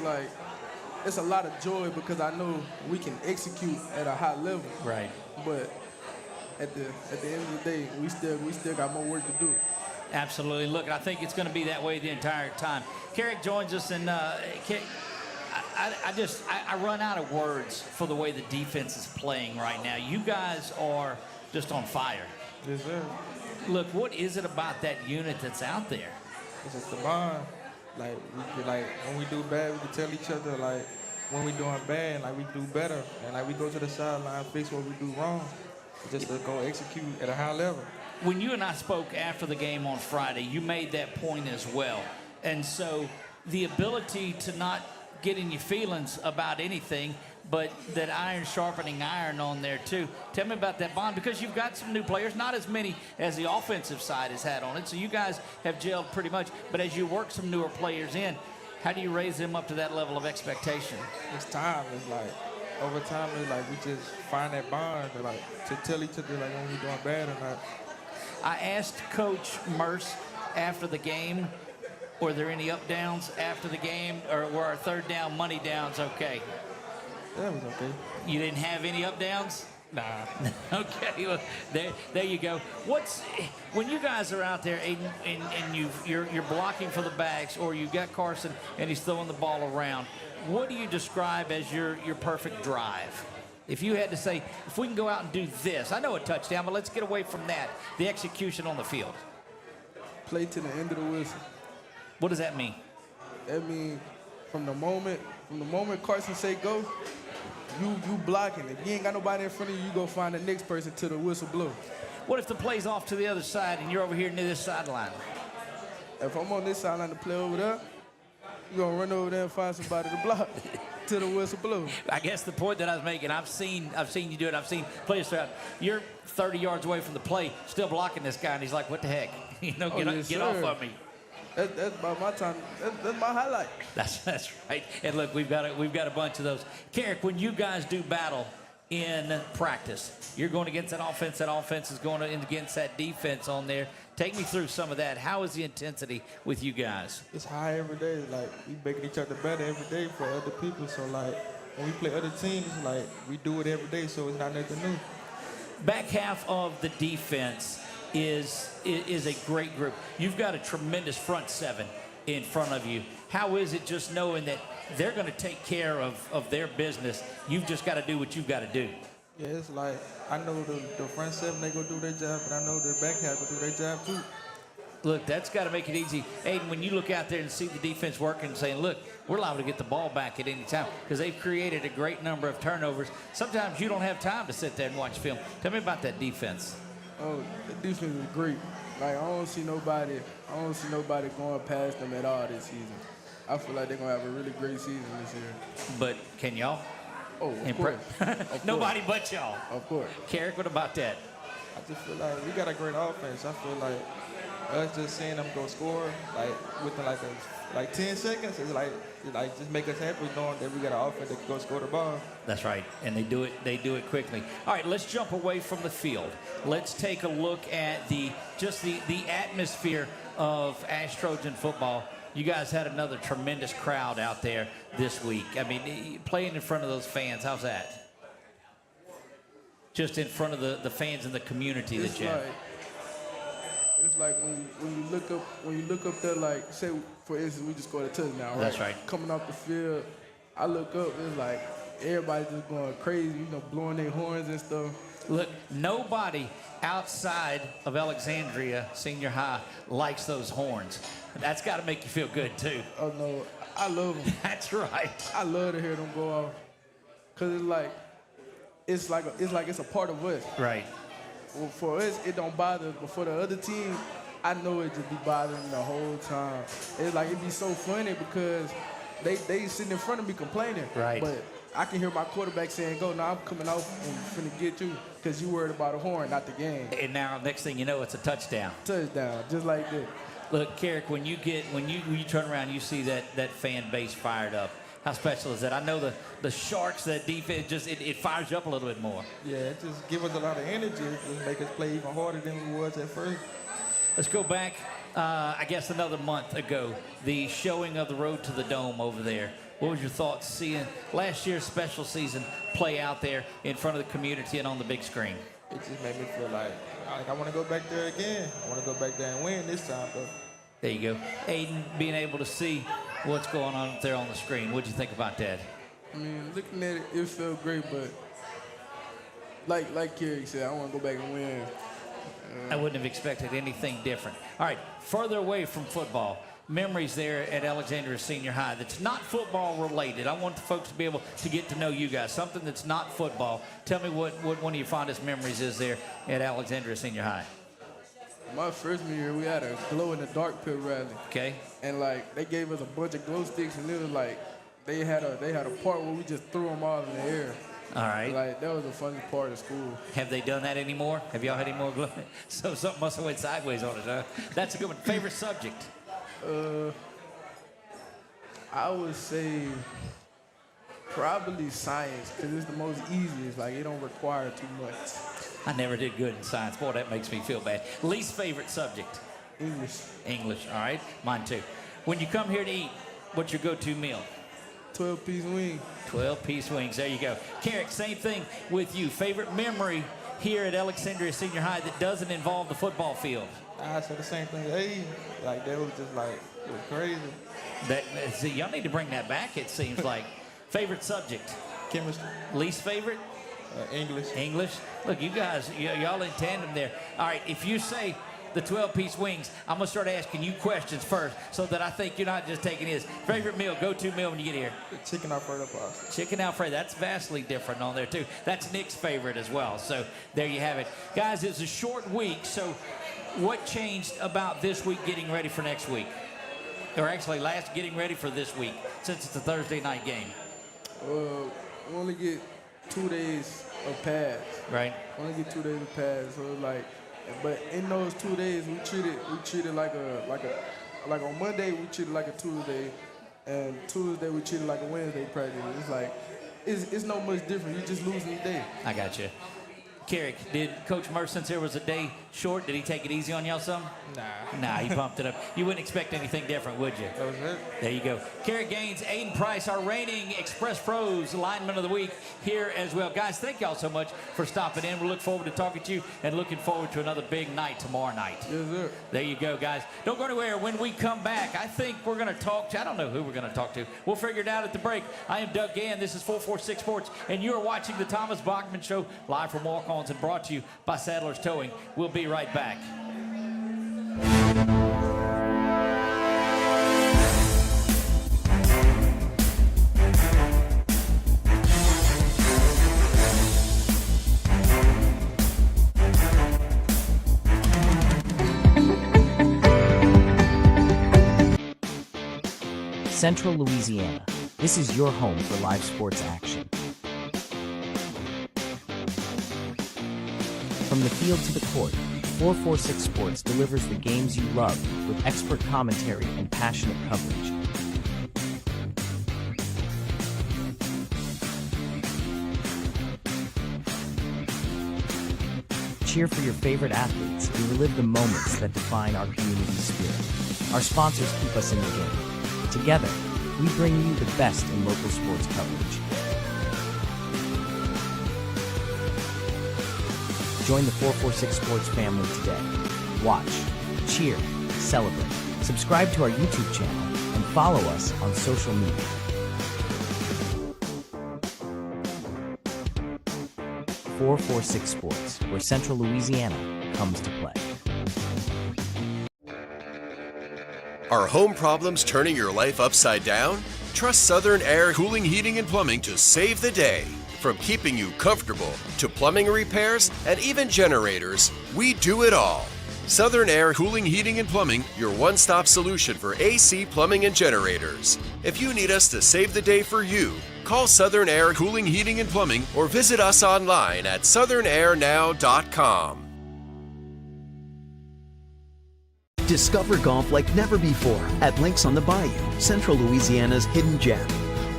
a lot of joy because I know we can execute at a high level. Right. But at the end of the day, we still got more work to do. Absolutely. Look, I think it's going to be that way the entire time. Carrick joins us, and I run out of words for the way the defense is playing right now. You guys are just on fire. Yes, sir. Look, what is it about that unit that's out there? It's just the bond. Like when we do bad, we can tell each other like when we doing bad, like we do better, and like we go to the sideline, fix what we do wrong, just to go execute at a high level. When you and I spoke after the game on Friday, you made that point as well. And so the ability to not get in your feelings about anything, but that iron sharpening iron on there too. Tell me about that bond, because you've got some new players, not as many as the offensive side has had on it. So you guys have gelled pretty much. But as you work some newer players in, how do you raise them up to that level of expectation? It's time. It's like over time, it's like we just find that bond to tell each other like when we're doing bad or not. I asked Coach Merce after the game, were there any up downs after the game, or were our third down, money downs okay? That was okay. You didn't have any up downs? Nah. Okay, well, there you go. When you guys are out there, Aiden, and you're blocking for the backs, or you've got Carson and he's throwing the ball around, what do you describe as your perfect drive? If you had to say, if we can go out and do this, I know a touchdown, but let's get away from that, the execution on the field. Play to the end of the whistle. What does that mean? That means from the moment Carson say go, you blocking. If you ain't got nobody in front of you, you go find the next person till the whistle blow. What if the play's off to the other side and you're over here near this sideline? If I'm on this sideline to play over there, you're gonna run over there and find somebody to block till the whistle blow. I guess the point that I was making, I've seen you do it. I've seen players throughout. You're 30 yards away from the play, still blocking this guy, and he's like, "What the heck? Get off of me." That's about my time. That's my highlight. That's right. And look, we've got a bunch of those. Carrick, when you guys do battle in practice, you're going against that offense. That offense is going against that defense on there. Take me through some of that. How is the intensity with you guys? It's high every day. Like, we making each other better every day for other people. So, like, when we play other teams, like, we do it every day, so it's not nothing new. Back half of the defense is a great group. You've got a tremendous front seven in front of you. How is it just knowing that they're going to take care of their business? You've just got to do what you've got to do. Yeah, it's like, I know the front seven, they go do their job, and I know the back half will do their job too. Look, that's got to make it easy. Aiden, when you look out there and see the defense working and saying, look, we're liable to get the ball back at any time, because they've created a great number of turnovers. Sometimes you don't have time to sit there and watch film. Tell me about that defense. Oh, the defense is great. Like, I don't see nobody going past them at all this season. I feel like they're going to have a really great season this year. But can y'all? Oh, of course. Nobody but y'all. Of course. Carrick, what about that? I just feel like we got a great offense. I feel like us just seeing them go score like within like 10 seconds is like just make us happy knowing that we got an offense that can go score the ball. That's right, and they do it quickly. All right, let's jump away from the field. Let's take a look at the atmosphere of Ash Trojan football. You guys had another tremendous crowd out there this week. I mean, playing in front of those fans, how's that? Just in front of the fans and the community that you have. It's like when you look up there, like, say, for instance, we just scored a touchdown, right? That's right. Coming off the field, I look up, it's like everybody just going crazy, blowing their horns and stuff. Look, nobody outside of Alexandria Senior High likes those horns. That's got to make you feel good, too. Oh, no, I love them. That's right. I love to hear them go off, because it's like it's a part of us. Right. Well, for us, it don't bother us, but for the other team, I know it just be bothering me the whole time. It's like it be so funny because they sitting in front of me complaining. Right. But I can hear my quarterback saying, "Go, now I'm coming out and finna get you," because you worried about a horn, not the game. And now, next thing you know, it's a touchdown. Touchdown, just like that. Look, Carrick, when you turn around, you see that fan base fired up. How special is that? I know the Sharks, that defense, just it fires you up a little bit more. Yeah, it just give us a lot of energy. It just make us play even harder than we was at first. Let's go back, I guess another month ago, the showing of the Road to the Dome over there. What was your thoughts seeing last year's special season play out there in front of the community and on the big screen? It just made me feel like I want to go back there again. I want to go back there and win this time, though. There you go. Aiden, being able to see what's going on up there on the screen. What'd you think about that? I mean, looking at it, it felt great, but like Kerry said, I want to go back and win. I wouldn't have expected anything different. All right, further away from football, memories there at Alexandria Senior High that's not football related. I want the folks to be able to get to know you guys, something that's not football. Tell me what one of your fondest memories is there at Alexandria Senior High. My freshman year, we had a glow-in-the-dark pit rally. Okay. And, like, they gave us a bunch of glow sticks, and it was like they had a part where we just threw them all in the air. All right. Like, that was the funnest part of school. Have they done that anymore? Have y'all had any more glow? So something must have went sideways on it, huh? That's a good one. Favorite subject? I would say probably science, because it's the most easiest. Like, it don't require too much. I never did good in science. Boy, that makes me feel bad. Least favorite subject? English. English, all right. Mine too. When you come here to eat, what's your go-to meal? 12-piece wing. 12-piece wings. There you go. Carrick, same thing with you. Favorite memory here at Alexandria Senior High that doesn't involve the football field? I said the same thing. Hey, like, that was just like, it was crazy. See, y'all need to bring that back, it seems like. Favorite subject? Chemistry. Least favorite? English. English. Look, you guys, y'all in tandem there. All right, if you say the 12-piece wings, I'm going to start asking you questions first so that I think you're not just taking his. Favorite meal, go-to meal when you get here? Chicken Alfredo pasta. Chicken Alfredo. That's vastly different on there, too. That's Nick's favorite as well. So there you have it. Guys, it's a short week, so what changed about this week getting ready for next week? Or actually, getting ready for this week, since it's a Thursday night game? We only get 2 days of pads. Right. Only get 2 days of pads. So it's like, but in those 2 days, we treat it like on Monday we treat it like a Tuesday, and Tuesday we treat it like a Wednesday practice. It's like, it's no much different. You just losing the day. I got you. Carrick, did Coach Murph, since there was a day short, did he take it easy on y'all some? Nah, he bumped it up. You wouldn't expect anything different, would you? That was it. There you go. Carrick Gaines, Aiden Price, our reigning Express Pros lineman of the week here as well. Guys, thank y'all so much for stopping in. We look forward to talking to you and looking forward to another big night tomorrow night. Yes, sir. There you go, guys. Don't go anywhere. When we come back, I think we're going to talk to, I don't know who we're going to talk to. We'll figure it out at the break. I am Doug Gann. This is 446 Sports, and you're watching the Thomas Bachman Show live from Walk-Ons and brought to you by Sadler's Towing. We'll be right back. Central Louisiana. This is your home for live sports action. From the field to the court, 446 Sports delivers the games you love with expert commentary and passionate coverage. Cheer for your favorite athletes and relive the moments that define our community spirit. Our sponsors keep us in the game. Together, we bring you the best in local sports coverage. Join the 446 Sports family today. Watch, cheer, celebrate. Subscribe to our YouTube channel and follow us on social media. .446 Sports, where Central Louisiana comes to play. Are home problems turning your life upside down? Trust Southern Air Cooling, Heating, and Plumbing to save the day. From keeping you comfortable to plumbing repairs and even generators, we do it all. Southern Air Cooling, Heating, and Plumbing, your one-stop solution for AC, plumbing, and generators. If you need us to save the day for you, call Southern Air Cooling, Heating, and Plumbing or visit us online at southernairnow.com. Discover golf like never before at Links on the Bayou, Central Louisiana's hidden gem.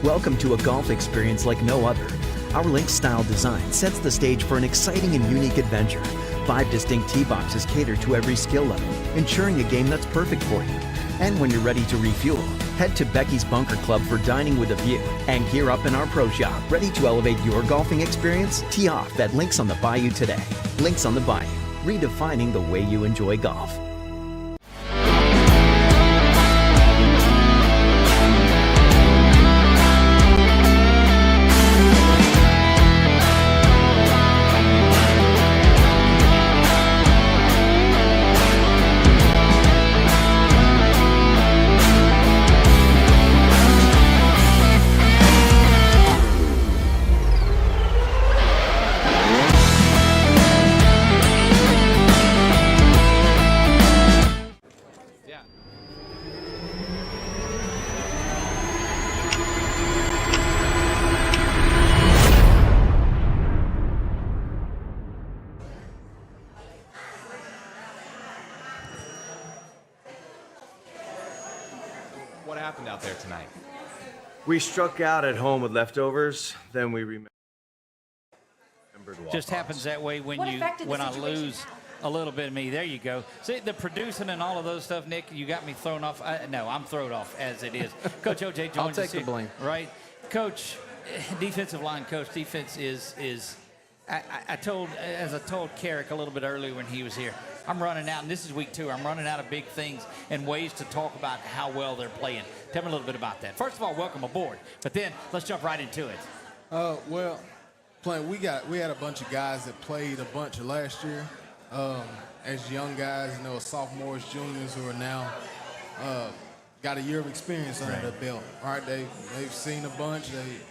Welcome to a golf experience like no other. Our Links-style design sets the stage for an exciting and unique adventure. 5 distinct tee boxes cater to every skill level, ensuring a game that's perfect for you. And when you're ready to refuel, head to Becky's Bunker Club for dining with a view and gear up in our pro shop. Ready to elevate your golfing experience? Tee off at Links on the Bayou today. Links on the Bayou, redefining the way you enjoy golf. What happened out there tonight? We struck out at home with leftovers, then we remembered Just happens that way when I lose a little bit of me. There you go. See, the producing and all of those stuff, Nick, you got me thrown off. No, I'm thrown off as it is. Coach O.J. joins us. I'll take the blame. Right. Coach, defensive line coach, defense is I told Carrick a little bit earlier when he was here, I'm running out, and this is week 2, I'm running out of big things and ways to talk about how well they're playing. Tell me a little bit about that. First of all, welcome aboard, but then let's jump right into it. Well, we had a bunch of guys that played a bunch of last year as young guys, sophomores, juniors who are now got a year of experience under their belt. Right? They've seen a bunch. They've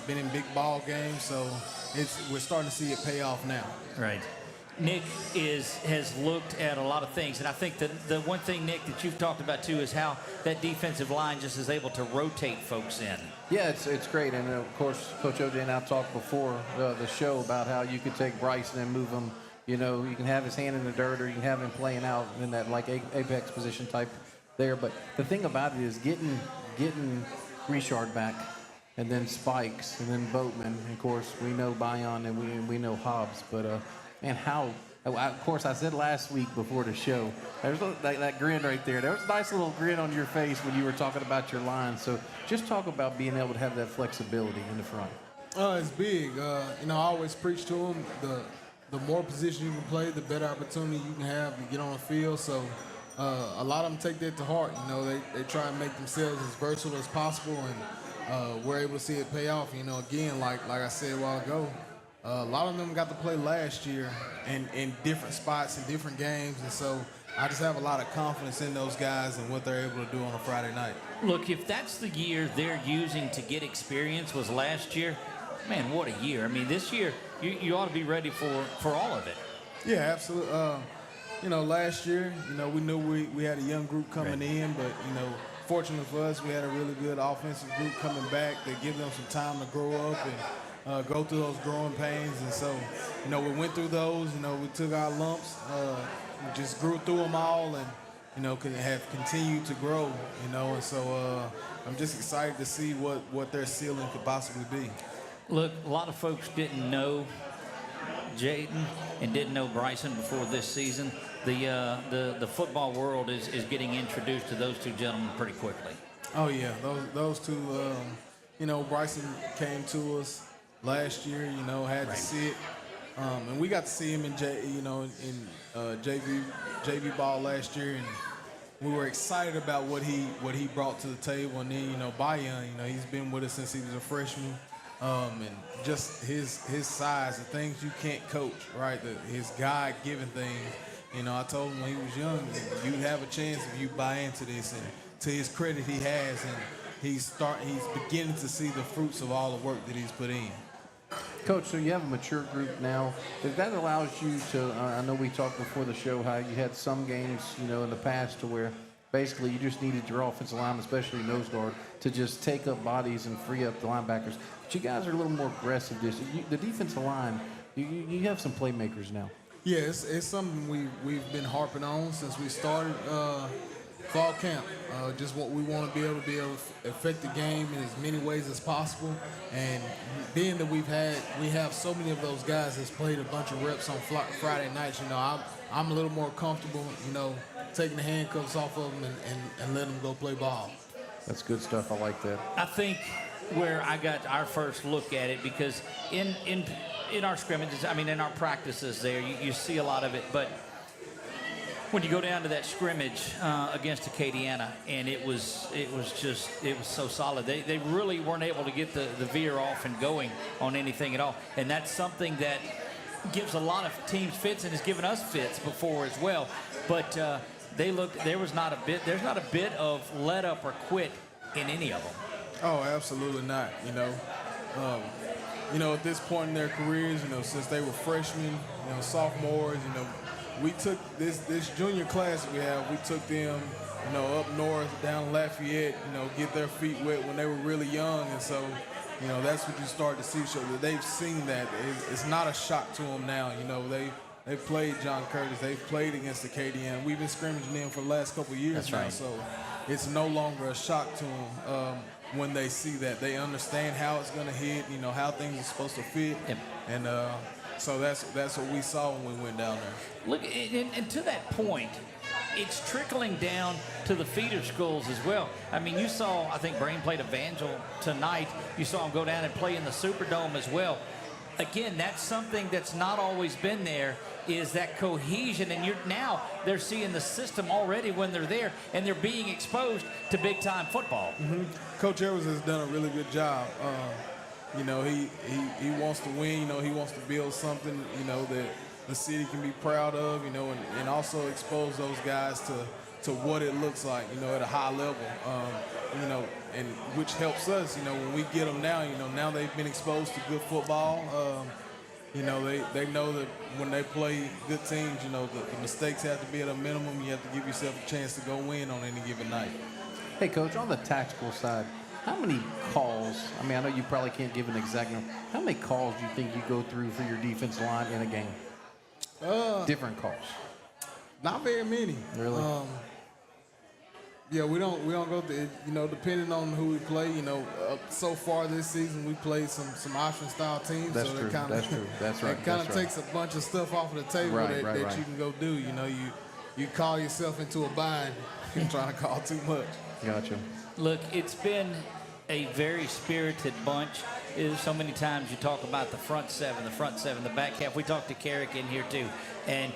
been in big ball games, so we're starting to see it pay off now. Right. Nick has looked at a lot of things, and I think that the one thing, Nick, that you've talked about too is how that defensive line just is able to rotate folks in. Yeah, it's great, and of course, Coach O.J. and I talked before the show about how you could take Bryson and move him. You can have his hand in the dirt, or you can have him playing out in that like apex position type there. But the thing about it is getting Richard back, and then Spikes, and then Boatman. And of course, we know Bayon and we know Hobbs, but. And how, of course, I said last week before the show, there's that grin right there. There was a nice little grin on your face when you were talking about your line. So just talk about being able to have that flexibility in the front. It's big. I always preach to them, the more position you can play, the better opportunity you can have to get on the field. So a lot of them take that to heart. They try and make themselves as versatile as possible, and we're able to see it pay off. Again, like I said a while ago, a lot of them got to play last year in different spots in different games, and so I just have a lot of confidence in those guys and what they're able to do on a Friday night. Look, if that's the year they're using to get experience was last year, man, what a year. I mean, this year, you ought to be ready for all of it. Yeah, absolutely. Last year, we knew we had a young group coming in, but, fortunately for us, we had a really good offensive group coming back that give them some time to grow up and go through those growing pains. And so, we went through those, we took our lumps, we just grew through them all, and, could have continued to grow, and so I'm just excited to see what their ceiling could possibly be. Look, a lot of folks didn't know Jaden and didn't know Bryson before this season. The football world is getting introduced to those two gentlemen pretty quickly. Oh, yeah, those two, Bryson came to us last year, had to sit, and we got to see him in JV ball last year, and we were excited about what he brought to the table. And then Bayon, he's been with us since he was a freshman, and just his size, the things you can't coach, right? His God-given things. I told him when he was young, you have a chance if you buy into this, and to his credit, he has, and he's beginning to see the fruits of all the work that he's put in. Coach, so you have a mature group now. If that allows you to, I know we talked before the show how you had some games, in the past to where basically you just needed your offensive line, especially nose guard, to just take up bodies and free up the linebackers. But you guys are a little more aggressive. The defensive line, you have some playmakers now. Yeah, it's something we've been harping on since we started fall camp. Just what we want to be able to affect the game in as many ways as possible. And being that we have so many of those guys that's played a bunch of reps on Friday nights, I'm a little more comfortable, taking the handcuffs off of them and letting them go play ball. That's good stuff. I like that. I think where I got our first look at it, because in our scrimmages, in our practices there, you see a lot of it, but when you go down to that scrimmage against Acadiana, and it was so solid. They really weren't able to get the veer off and going on anything at all, and that's something that gives a lot of teams fits and has given us fits before as well. But there's not a bit of let up or quit in any of them. Oh, absolutely not. At this point in their careers, since they were freshmen, sophomores, we took this junior class that we have, we took them, up north, down Lafayette, get their feet wet when they were really young. And so, that's what you start to see. So that they've seen that. It's not a shock to them now. They've played John Curtis. They've played against Acadiana. We've been scrimmaging them for the last couple of years That's now. right. So it's no longer a shock to them when they see that. They understand how it's going to hit, how things are supposed to fit. Yep. And so that's what we saw when we went down there. Look, and to that point, it's trickling down to the feeder schools as well. You saw, I think Brain played Evangel tonight. You saw him go down and play in the Superdome as well. Again, that's something that's not always been there, is that cohesion. And now they're seeing the system already when they're there, and they're being exposed to big-time football. Mm-hmm. Coach Evers has done a really good job. He wants to win. He wants to build something, that the city can be proud of, and also expose those guys to what it looks like, at a high level, and which helps us, when we get them now, now they've been exposed to good football. They know that when they play good teams, the mistakes have to be at a minimum. You have to give yourself a chance to go win on any given night. Hey, Coach, on the tactical side, how many calls, I know you probably can't give an exact number, how many calls do you think you go through for your defensive line in a game? Different calls. Not very many. Really? Yeah, we don't go through, depending on who we play, so far this season we played some option style teams. That's so true. That's true. That's right. It kind of takes a bunch of stuff off of the table that you can go do. You call yourself into a bind. You're trying to call too much. Gotcha. Look, it's been a very spirited bunch. So many times you talk about the front seven, the back half. We talked to Carrick in here too, and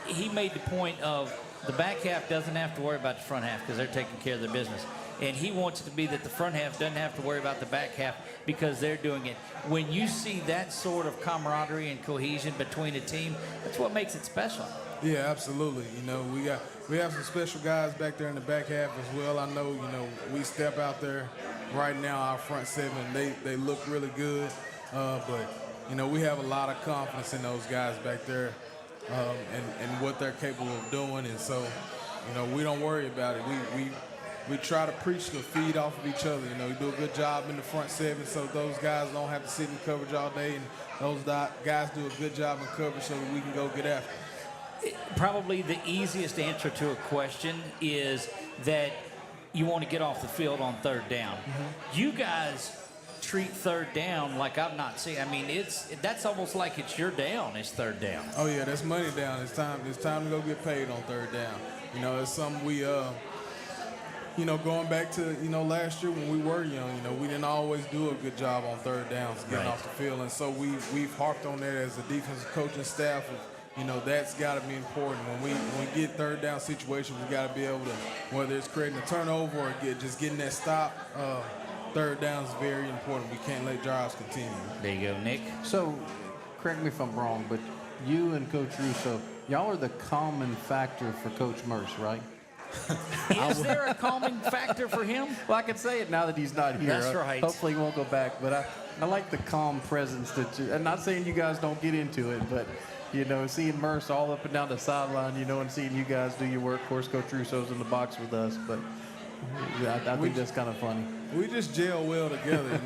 he made the point of the back half doesn't have to worry about the front half because they're taking care of their business. And he wants it to be that the front half doesn't have to worry about the back half because they're doing it. When you see that sort of camaraderie and cohesion between a team, that's what makes it special. Yeah, absolutely. We have some special guys back there in the back half as well. I know, we step out there right now, our front seven, they look really good. But, we have a lot of confidence in those guys back there and what they're capable of doing. And so, we don't worry about it. We try to preach to feed off of each other. We do a good job in the front seven so those guys don't have to sit in coverage all day. And those guys do a good job in coverage so that we can go get after it. Probably the easiest answer to a question is that you want to get off the field on third down. Mm-hmm. You guys treat third down like I've not seen. That's almost like it's your down. It's third down. Oh yeah, that's money down. It's time to go get paid on third down. It's something we going back to last year when we were young. We didn't always do a good job on third downs getting off the field, and so we've harped on that as a defensive coaching staff. That's got to be important. When we get third down situations, we got to be able to, whether it's creating a turnover or just getting that stop. Third down is very important. We can't let drives continue. There you go, Nick. So, correct me if I'm wrong, but you and Coach Russo, y'all are the common factor for Coach Merce, right? Is there a calming factor for him? Well, I can say it now that he's not here. That's right. Hopefully he won't go back. But I like the calm presence that you. I'm not saying you guys don't get into it, but seeing Merce all up and down the sideline, and seeing you guys do your work. Of course, Coach Russo's in the box with us, but I think that's kind of funny. We just gel well together.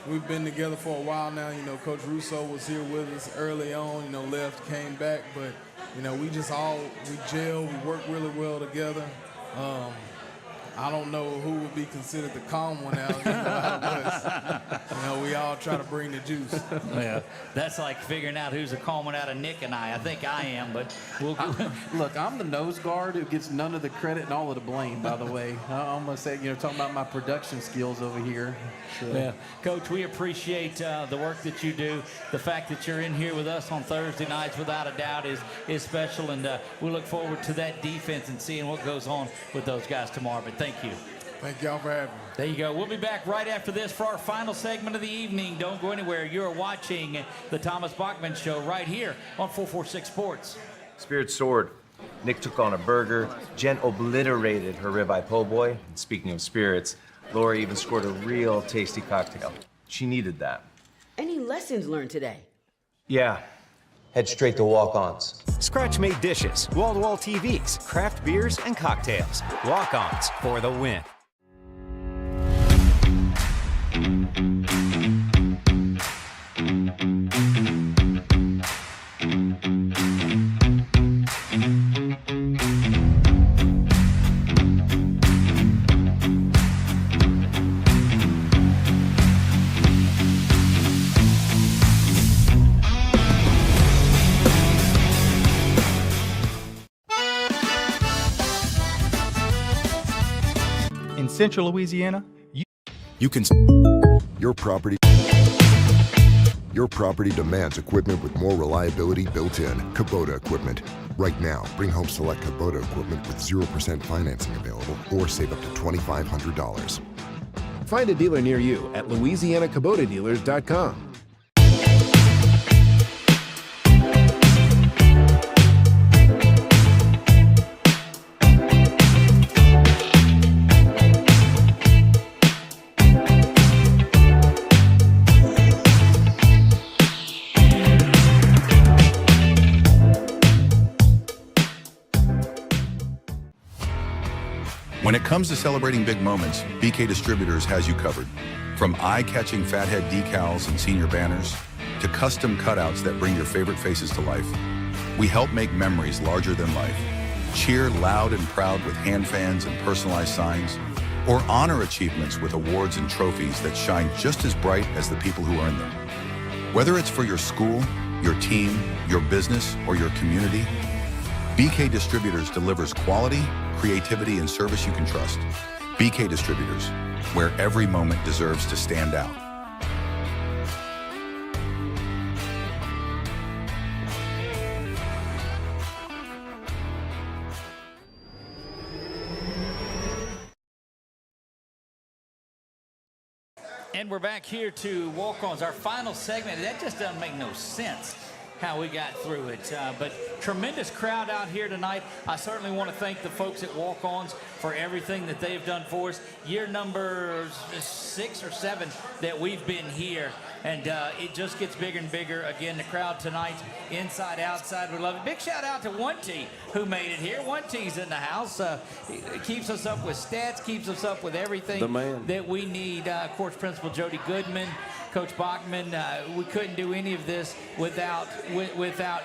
We've been together for a while now. Coach Russo was here with us early on. Left, came back, but we gel. We work really well together. I don't know who would be considered the calm one out of us. We all try to bring the juice. Yeah, that's like figuring out who's the calm one out of Nick and I. I think I am, but look, I'm the nose guard who gets none of the credit and all of the blame, by the way. I'm going to say, talking about my production skills over here. So. Yeah, Coach, we appreciate the work that you do. The fact that you're in here with us on Thursday nights, without a doubt, is special, and we look forward to that defense and seeing what goes on with those guys tomorrow. But thank you. Thank y'all for having me. There you go. We'll be back right after this for our final segment of the evening. Don't go anywhere. You're watching the Thomas Bachman Show right here on 446 Sports. Spirit soared. Nick took on a burger. Jen obliterated her ribeye po' boy. And speaking of spirits, Laura even scored a real tasty cocktail. She needed that. Any lessons learned today? Yeah. Head straight to walk-ons. Scratch-made dishes, wall-to-wall TVs, craft beers, and cocktails. Walk-ons for the win. In Central Louisiana, you can. Your property demands equipment with more reliability built in. Kubota equipment. Right now, bring home select Kubota equipment with 0% financing available or save up to $2,500. Find a dealer near you at LouisianaKubotaDealers.com. When it comes to celebrating big moments, BK Distributors has you covered. From eye-catching fathead decals and senior banners to custom cutouts that bring your favorite faces to life, we help make memories larger than life. Cheer loud and proud with hand fans and personalized signs, or honor achievements with awards and trophies that shine just as bright as the people who earn them. Whether it's for your school, your team, your business, or your community, BK Distributors delivers quality, creativity, and service you can trust. BK Distributors, where every moment deserves to stand out. And we're back here to walk-ons, our final segment. That just doesn't make no sense how we got through it. But tremendous crowd out here tonight. I certainly want to thank the folks at Walk-Ons for everything that they've done for us. Year number 6 or 7 that we've been here. And it just gets bigger and bigger. Again, the crowd tonight, inside, outside, we love it. Big shout out to 1T who made it here. 1T's in the house. Keeps us up with stats, keeps us up with everything that we need. Of course, Principal Jody Goodman, Coach Bachman, we couldn't do any of this without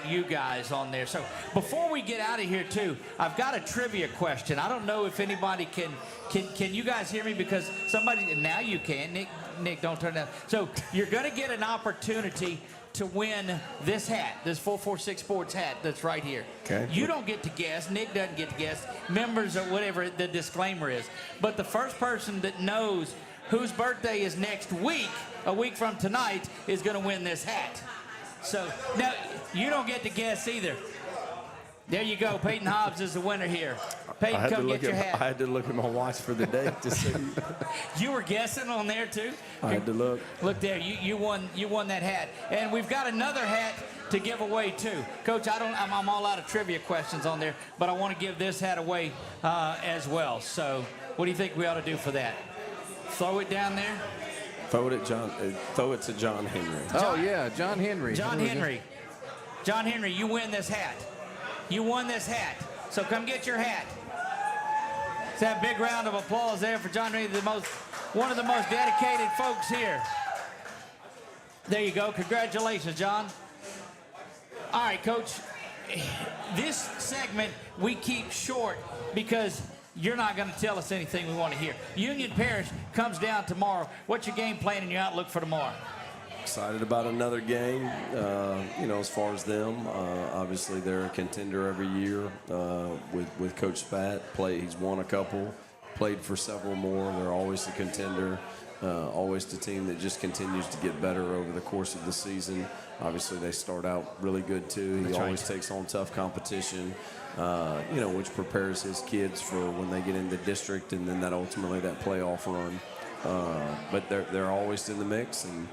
you guys on there. So before we get out of here, too, I've got a trivia question. I don't know if anybody can you guys hear me? Because somebody, now you can. Nick, don't turn down. So you're going to get an opportunity to win this hat, this 446 Sports hat that's right here. Okay. You don't get to guess. Nick doesn't get to guess. Members or whatever the disclaimer is. But the first person that knows whose birthday is next week, a week from tonight, is going to win this hat. So now you don't get to guess either. There you go. Peyton Hobbs is the winner here. Peyton, come get your hat. I had to look at my watch for the date to see. You were guessing on there too? I had to look. Look there, you won that hat. And we've got another hat to give away too. Coach, I'm all out of trivia questions on there, but I want to give this hat away as well. So what do you think we ought to do for that? Throw it down there? Throw it to John Henry. Oh yeah, John Henry. John Henry. John Henry, you win this hat. You won this hat. So come get your hat. Let's have a big round of applause there for John Henry, one of the most dedicated folks here. There you go. Congratulations, John. All right, Coach. This segment we keep short because you're not going to tell us anything we want to hear. Union Parish comes down tomorrow. What's your game plan and your outlook for tomorrow? Excited about another game, as far as them. Obviously, they're a contender every year with Coach Spat. He's won a couple, played for several more. They're always a contender, always the team that just continues to get better over the course of the season. Obviously, they start out really good, too. He always takes on tough competition, which prepares his kids for when they get into district and then ultimately that playoff run. But they're always in the mix, and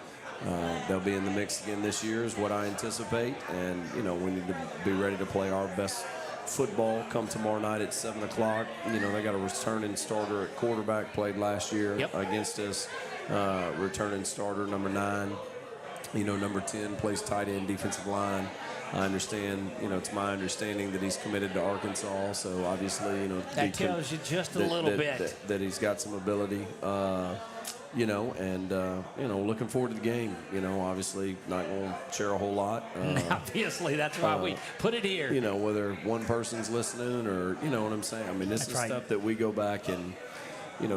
they'll be in the mix again this year is what I anticipate. And, we need to be ready to play our best football come tomorrow night at 7 o'clock. They got a returning starter at quarterback, played last year against us. Returning starter, number 9. Number 10 plays tight end, defensive line. I understand, it's my understanding that he's committed to Arkansas. So obviously, that tells you just a little bit that he's got some ability. Looking forward to the game. Obviously not going to share a whole lot. Obviously, that's why we put it here. Whether one person's listening or, you know what I'm saying? I mean, this is stuff that we go back and,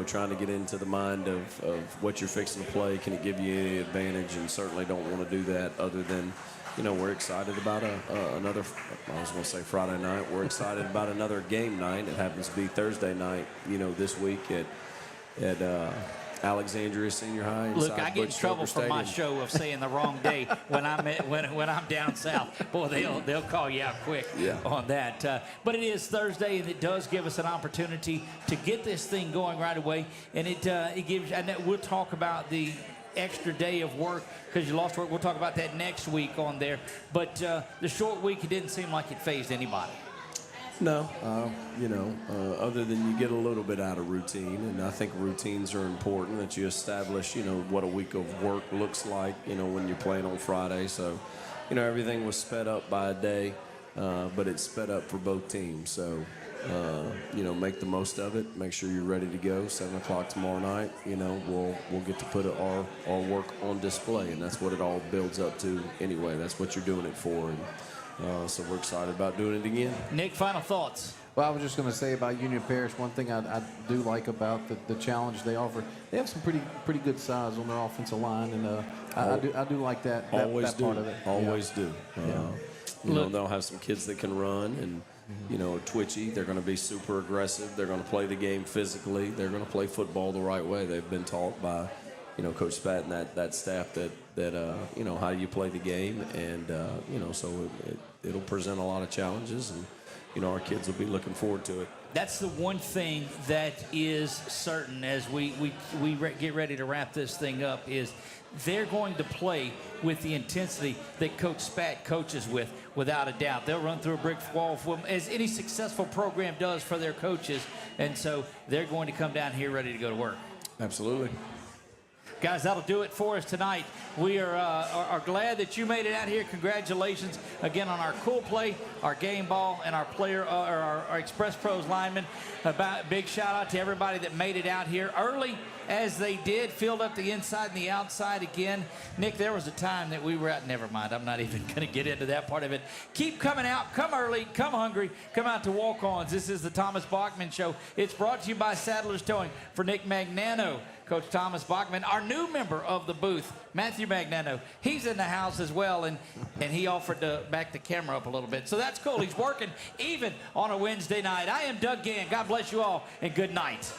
trying to get into the mind of what you're fixing to play. Can it give you any advantage? And certainly don't want to do that other than, we're excited about another, I was going to say Friday night. We're excited about another game night. It happens to be Thursday night, this week at Alexandria Senior High. Look, I get in trouble for my show of saying the wrong day when I'm down south. Boy, they'll call you out quick on that. But it is Thursday, and it does give us an opportunity to get this thing going right away. And it gives. And we'll talk about the extra day of work because you lost work. We'll talk about that next week on there. But the short week, it didn't seem like it fazed anybody. No, other than you get a little bit out of routine, and I think routines are important, that you establish, what a week of work looks like, when you're playing on Friday. So, everything was sped up by a day, but it's sped up for both teams. So, make the most of it. Make sure you're ready to go. 7 o'clock tomorrow night, we'll get to put our work on display, and that's what it all builds up to anyway. That's what you're doing it for. And, so we're excited about doing it again. Nick, final thoughts. Well, I was just going to say about Union Parish, one thing I do like about the challenge they offer, they have some pretty good size on their offensive line, and I do like that part of it. Always do. They'll have some kids that can run and, twitchy. They're going to be super aggressive. They're going to play the game physically. They're going to play football the right way. They've been taught by, Coach Spat and that staff that how you play the game, and so it'll present a lot of challenges, and our kids will be looking forward to it. That's the one thing that is certain as we get ready to wrap this thing up is they're going to play with the intensity that Coach Spat coaches with, without a doubt. They'll run through a brick wall as any successful program does for their coaches, and so they're going to come down here ready to go to work. Absolutely. Guys, that'll do it for us tonight. We are glad that you made it out here. Congratulations again on our cool play, our game ball, and our player, our Express Pros linemen. Big shout out to everybody that made it out here early as they did, filled up the inside and the outside again. Nick, there was a time that we were out. Never mind, I'm not even going to get into that part of it. Keep coming out, come early, come hungry, come out to walk-ons. This is the Thomas Bachman Show. It's brought to you by Sadler's Towing. For Nick Magnano, Coach Thomas Bachman, our new member of the booth, Matthew Magnano. He's in the house as well, and he offered to back the camera up a little bit. So that's cool. He's working even on a Wednesday night. I am Doug Gann. God bless you all, and good night.